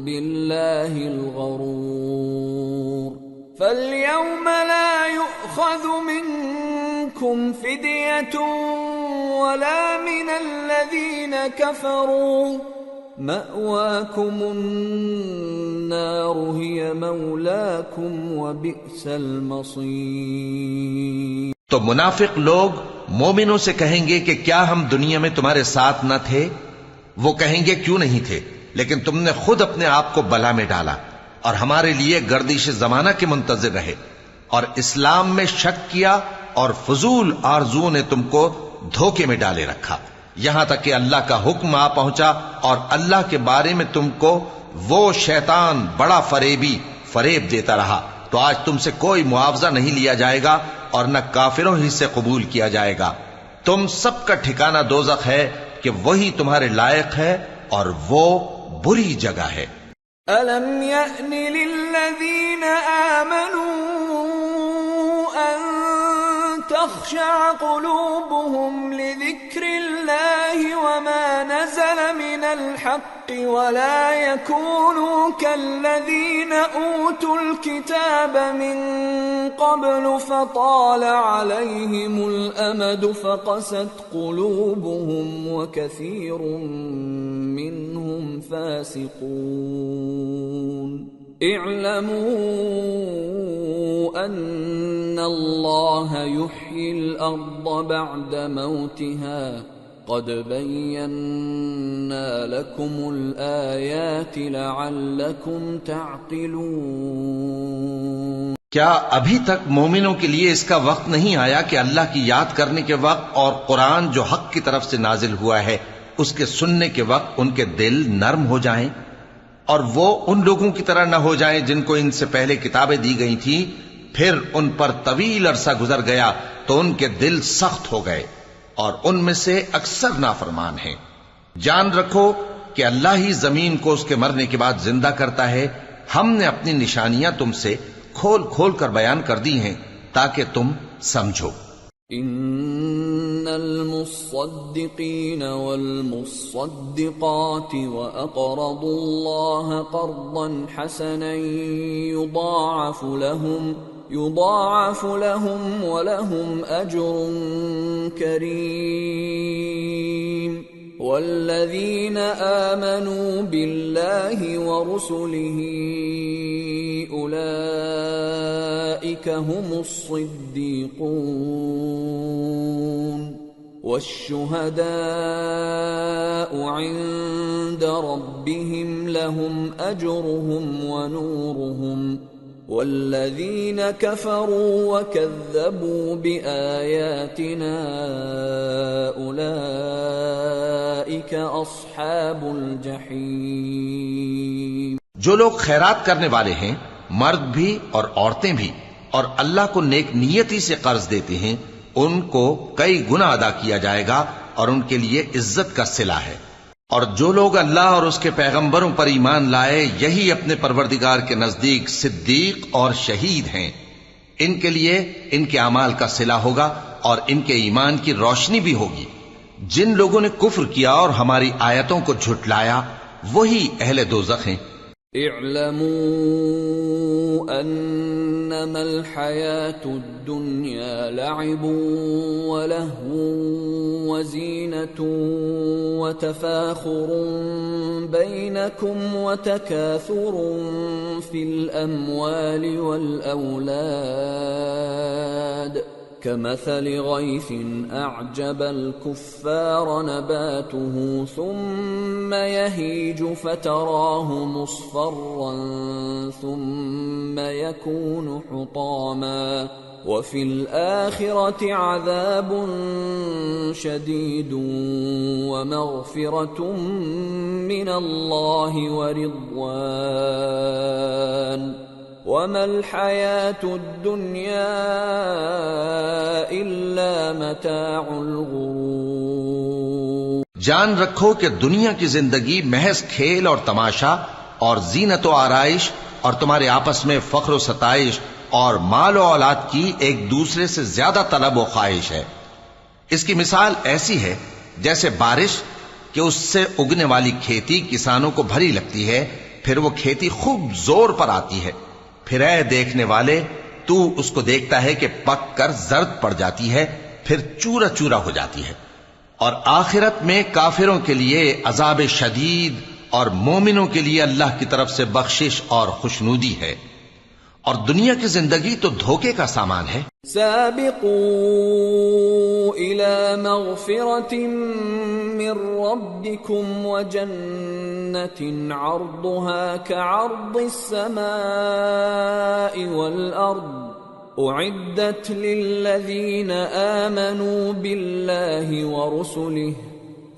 بالله الغرور فاليوم لا يؤخذ منكم فدية ولا من الذين كفروا مأواكم النار هي مولاكم وبئس المصير۔ تو منافق لوگ مومنوں سے کہیں گے کہ کیا ہم دنیا میں تمہارے ساتھ نہ تھے؟ وہ کہیں گے کیوں نہیں تھے، لیکن تم نے خود اپنے آپ کو بلا میں ڈالا اور ہمارے لیے گردش زمانہ کے منتظر رہے اور اسلام میں شک کیا اور فضول آرزوؤں نے تم کو دھوکے میں ڈالے رکھا، یہاں تک کہ اللہ کا حکم آ پہنچا اور اللہ کے بارے میں تم کو وہ شیطان بڑا فریب دیتا رہا، تو آج تم سے کوئی معاوضہ نہیں لیا جائے گا اور نہ کافروں ہی سے قبول کیا جائے گا۔ تم سب کا ٹھکانہ دوزخ ہے کہ وہی تمہارے لائق ہے اور وہ بری جگہ ہے۔ أَلَمْ يَأْنِ لِلَّذِينَ آمَنُوا أَن تَخْشَعَ قُلُوبُهُمْ لِذِكْرِ اللَّهِ وَمَا نَزَلَ مِنَ الْحَقِّ وَلَا يَكُونُوا كَالَّذِينَ أُوتُوا الْكِتَابَ مِن قَبْلُ فَطَالَ عَلَيْهِمُ الْأَمَدُ فَقَسَتْ قُلُوبُهُمْ وَكَثِيرٌ مِّنْهُمْ فَاسِقُونَ۔ اعلموا ان اللہ یحیی الارض بعد موتها قد بینا لکم الآیات لعلکم تعقلون۔ کیا ابھی تک مومنوں کے لیے اس کا وقت نہیں آیا کہ اللہ کی یاد کرنے کے وقت اور قرآن جو حق کی طرف سے نازل ہوا ہے اس کے سننے کے وقت ان کے دل نرم ہو جائیں اور وہ ان لوگوں کی طرح نہ ہو جائیں جن کو ان سے پہلے کتابیں دی گئی تھیں، پھر ان پر طویل عرصہ گزر گیا تو ان کے دل سخت ہو گئے اور ان میں سے اکثر نافرمان ہیں۔ جان رکھو کہ اللہ ہی زمین کو اس کے مرنے کے بعد زندہ کرتا ہے۔ ہم نے اپنی نشانیاں تم سے کھول کھول کر بیان کر دی ہیں تاکہ تم سمجھو۔ ان المصدقین والمصدقات واقرضوا اللہ قرضا حسنا يضاعف لهم ولهم اجر کریم، والذین آمنوا باللہ ورسلہ اولئک هم الصدیقون والشهداء عند ربهم لهم اجرهم ونورهم، والذین كفروا وكذبوا بآیاتنا اولئک اصحاب الجحیم۔ جو لوگ خیرات کرنے والے ہیں، مرد بھی اور عورتیں بھی، اور اللہ کو نیک نیتی سے قرض دیتے ہیں، ان کو کئی گنا ادا کیا جائے گا اور ان کے لیے عزت کا صلہ ہے۔ اور جو لوگ اللہ اور اس کے پیغمبروں پر ایمان لائے، یہی اپنے پروردگار کے نزدیک صدیق اور شہید ہیں۔ ان کے لیے ان کے اعمال کا صلہ ہوگا اور ان کے ایمان کی روشنی بھی ہوگی۔ جن لوگوں نے کفر کیا اور ہماری آیتوں کو جھٹلایا وہی اہل دوزخ ہیں۔ اعلموا انما الحیاة الدنیا لعب ولہو وزینة وتفاخر بینکم وتکاثر فی الاموال والاولاد كمثل غيث أعجب الكفار نباته ثم يهيج فتراه مصفرا ثم يكون حطاما وفي الآخرة عذاب شديد ومغفرة من الله ورضوان وما الحياة الدنيا إلا متاع الغرور۔ جان رکھو کہ دنیا کی زندگی محض کھیل اور تماشا اور زینت و آرائش اور تمہارے آپس میں فخر و ستائش اور مال و اولاد کی ایک دوسرے سے زیادہ طلب و خواہش ہے۔ اس کی مثال ایسی ہے جیسے بارش کہ اس سے اگنے والی کھیتی کسانوں کو بھری لگتی ہے، پھر وہ کھیتی خوب زور پر آتی ہے، پھر اے دیکھنے والے تو اس کو دیکھتا ہے کہ پک کر زرد پڑ جاتی ہے، پھر چورا چورا ہو جاتی ہے۔ اور آخرت میں کافروں کے لیے عذاب شدید اور مومنوں کے لیے اللہ کی طرف سے بخشش اور خوشنودی ہے، اور دنیا کی زندگی تو دھوکے کا سامان ہے۔ سابقوا إلى مغفرة من ربكم وجنة عرضها كعرض السماء والأرض أعدت للذين آمنوا بالله ورسله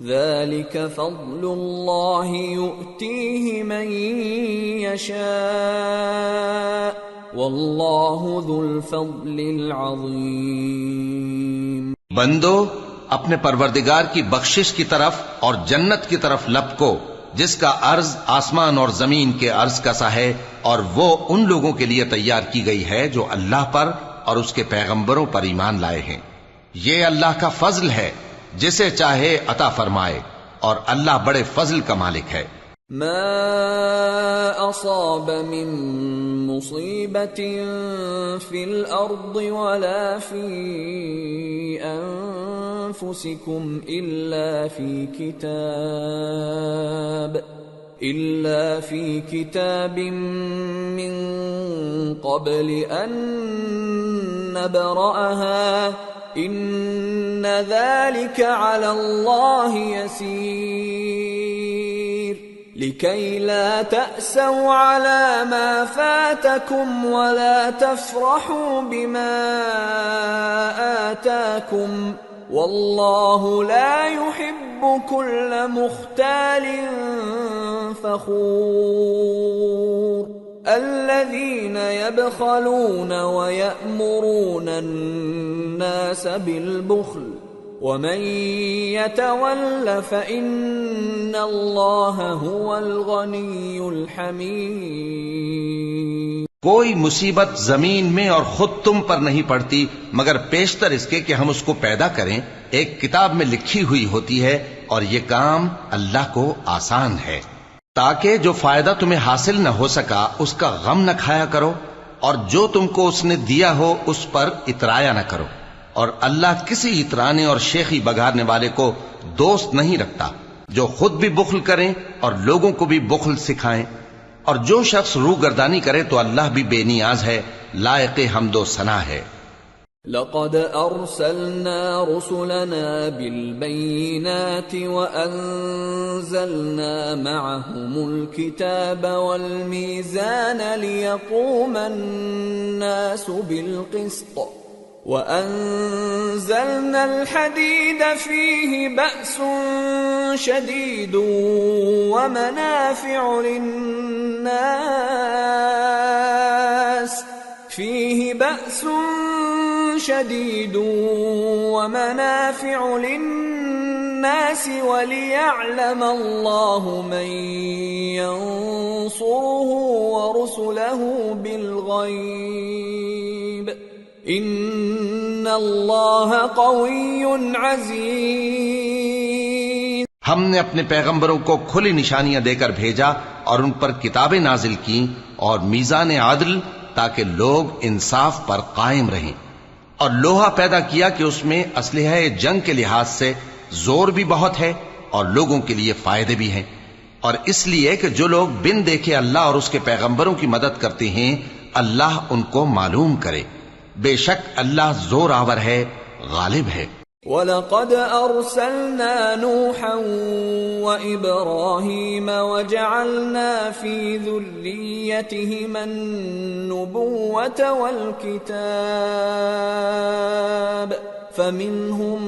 ذلك فضل الله يؤتيه من يشاء واللہ ذو الفضل العظیم۔ بندو اپنے پروردگار کی بخشش کی طرف اور جنت کی طرف لپکو جس کا عرض آسمان اور زمین کے عرض کا سا ہے، اور وہ ان لوگوں کے لیے تیار کی گئی ہے جو اللہ پر اور اس کے پیغمبروں پر ایمان لائے ہیں۔ یہ اللہ کا فضل ہے، جسے چاہے عطا فرمائے، اور اللہ بڑے فضل کا مالک ہے۔ ما اصاب من مصیبت فی الارض ولا فی انفسکم الا فی کتاب من قبل ان نبرأها ان ذلك على الله يسير لكي لا تأسوا على ما فاتكم ولا تفرحوا بما آتاكم والله لا يحب كل مختال فخور الذين يبخلون ويأمرون الناس بالبخل ومن يتول فإن الله هو الغني الحميد۔ کوئی مصیبت زمین میں اور خود تم پر نہیں پڑتی مگر پیشتر اس کے کہ ہم اس کو پیدا کریں، ایک کتاب میں لکھی ہوئی ہوتی ہے، اور یہ کام اللہ کو آسان ہے، تاکہ جو فائدہ تمہیں حاصل نہ ہو سکا اس کا غم نہ کھایا کرو، اور جو تم کو اس نے دیا ہو اس پر اترایا نہ کرو، اور اللہ کسی اترانے اور شیخی بگارنے والے کو دوست نہیں رکھتا۔ جو خود بھی بخل کریں اور لوگوں کو بھی بخل سکھائیں، اور جو شخص روگردانی کرے تو اللہ بھی بے نیاز ہے، لائق حمد و ثنا ہے۔ لقد ارسلنا رسلنا بالبينات وانزلنا معهم الكتاب والميزان ليقوم الناس بالقسط وأنزلنا الحديد فيه بأس شديد ومنافع للناس وليعلم الله من ينصره ورسله بالغيب ان اللہ قوی عزیز۔ ہم نے اپنے پیغمبروں کو کھلی نشانیاں دے کر بھیجا اور ان پر کتابیں نازل کی اور میزان عدل، تاکہ لوگ انصاف پر قائم رہیں، اور لوہا پیدا کیا کہ اس میں اسلحہ جنگ کے لحاظ سے زور بھی بہت ہے اور لوگوں کے لیے فائدے بھی ہیں، اور اس لیے کہ جو لوگ بن دیکھے اللہ اور اس کے پیغمبروں کی مدد کرتے ہیں اللہ ان کو معلوم کرے۔ بے شک اللہ زور آور ہے، غالب ہے۔ وَلَقَدْ أَرْسَلْنَا نُوحًا وَإِبْرَاهِيمَ وَجَعَلْنَا فِي ذُرِّيَّتِهِمَا النُّبُوَّةَ وَالْكِتَابَ فَمِنْهُمْ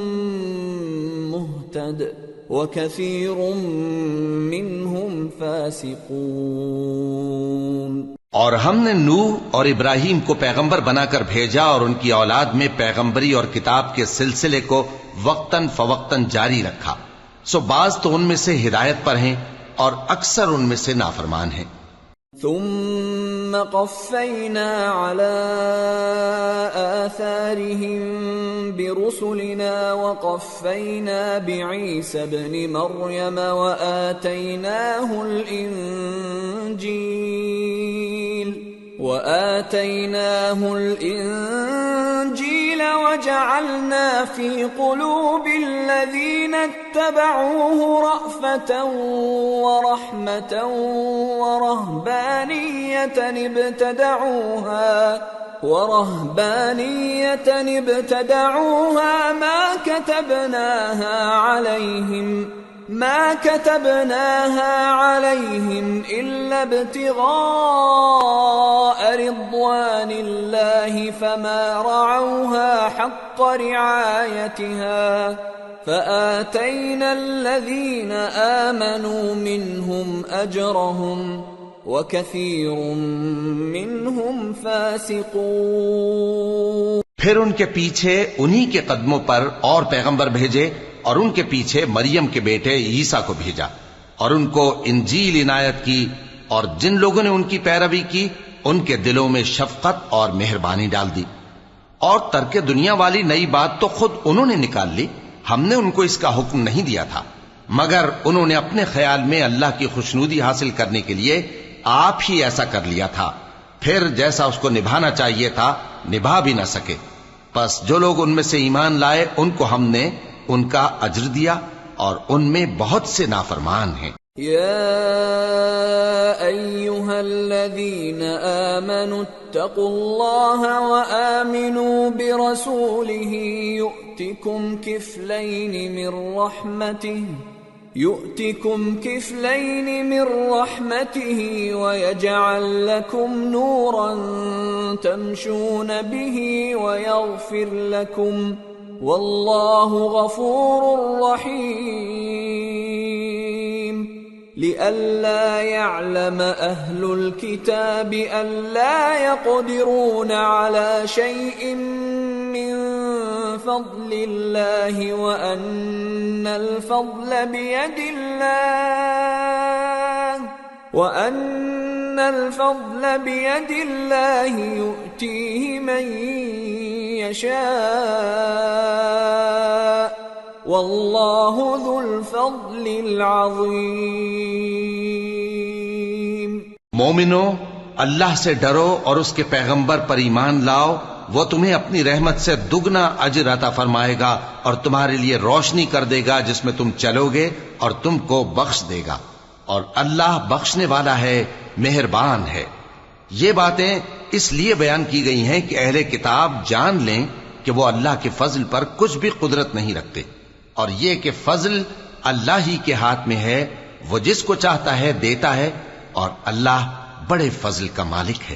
مُهْتَدٍ وَكَثِيرٌ مِّنْهُمْ فَاسِقُونَ۔ اور ہم نے نوح اور ابراہیم کو پیغمبر بنا کر بھیجا اور ان کی اولاد میں پیغمبری اور کتاب کے سلسلے کو وقتاً فوقتاً جاری رکھا، سو بعض تو ان میں سے ہدایت پر ہیں اور اکثر ان میں سے نافرمان ہیں۔ ثم قفينا على آثارهم برسلنا وقفينا بعيسى ابن مريم وآتيناه الإنجيل وجعلنا في قلوب الذين اتبعوه رأفة ورحمة ورهبانية ابتدعوها ما كتبناها عليهم إلا ابتغاء رضوان الله فما رعوها حق رعايتها فآتينا الذين آمنوا منهم أجرهم وكثير منهم فاسقون۔ پھر ان کے پیچھے انہی کے قدموں پر اور پیغمبر بھیجے اور ان کے پیچھے مریم کے بیٹے عیسیٰ کو بھیجا اور ان کو انجیل عنایت کی، اور جن لوگوں نے ان کی پیروی کی ان کے دلوں میں شفقت اور مہربانی ڈال دی۔ اور ترک دنیا والی نئی بات تو خود انہوں نے نکال لی، ہم نے ان کو اس کا حکم نہیں دیا تھا، مگر انہوں نے اپنے خیال میں اللہ کی خوشنودی حاصل کرنے کے لیے آپ ہی ایسا کر لیا تھا، پھر جیسا اس کو نبھانا چاہیے تھا نبھا بھی نہ سکے۔ پس جو لوگ ان میں سے ایمان لائے ان کو ہم نے ان کا اجر دیا، اور ان میں بہت سے نافرمان ہیں۔ يا أيها الذين آمنوا اتقوا الله وآمنوا برسوله يؤتكم كفلين من رحمته ويجعل لكم نورا تمشون به ويغفر لكم والله غفور رحيم۔ لئلا يعلم أهل الكتاب ألا يقدرون على شيء من فضل الله وأن الفضل بيد الله يؤتيه من يشاء واللہ ذو الفضل العظیم۔ مومنو، اللہ سے ڈرو اور اس کے پیغمبر پر ایمان لاؤ، وہ تمہیں اپنی رحمت سے دگنا اجر عطا فرمائے گا اور تمہارے لیے روشنی کر دے گا جس میں تم چلو گے اور تم کو بخش دے گا، اور اللہ بخشنے والا ہے، مہربان ہے۔ یہ باتیں اس لیے بیان کی گئی ہیں کہ اہل کتاب جان لیں کہ وہ اللہ کے فضل پر کچھ بھی قدرت نہیں رکھتے، اور یہ کہ فضل اللہ ہی کے ہاتھ میں ہے، وہ جس کو چاہتا ہے دیتا ہے، اور اللہ بڑے فضل کا مالک ہے۔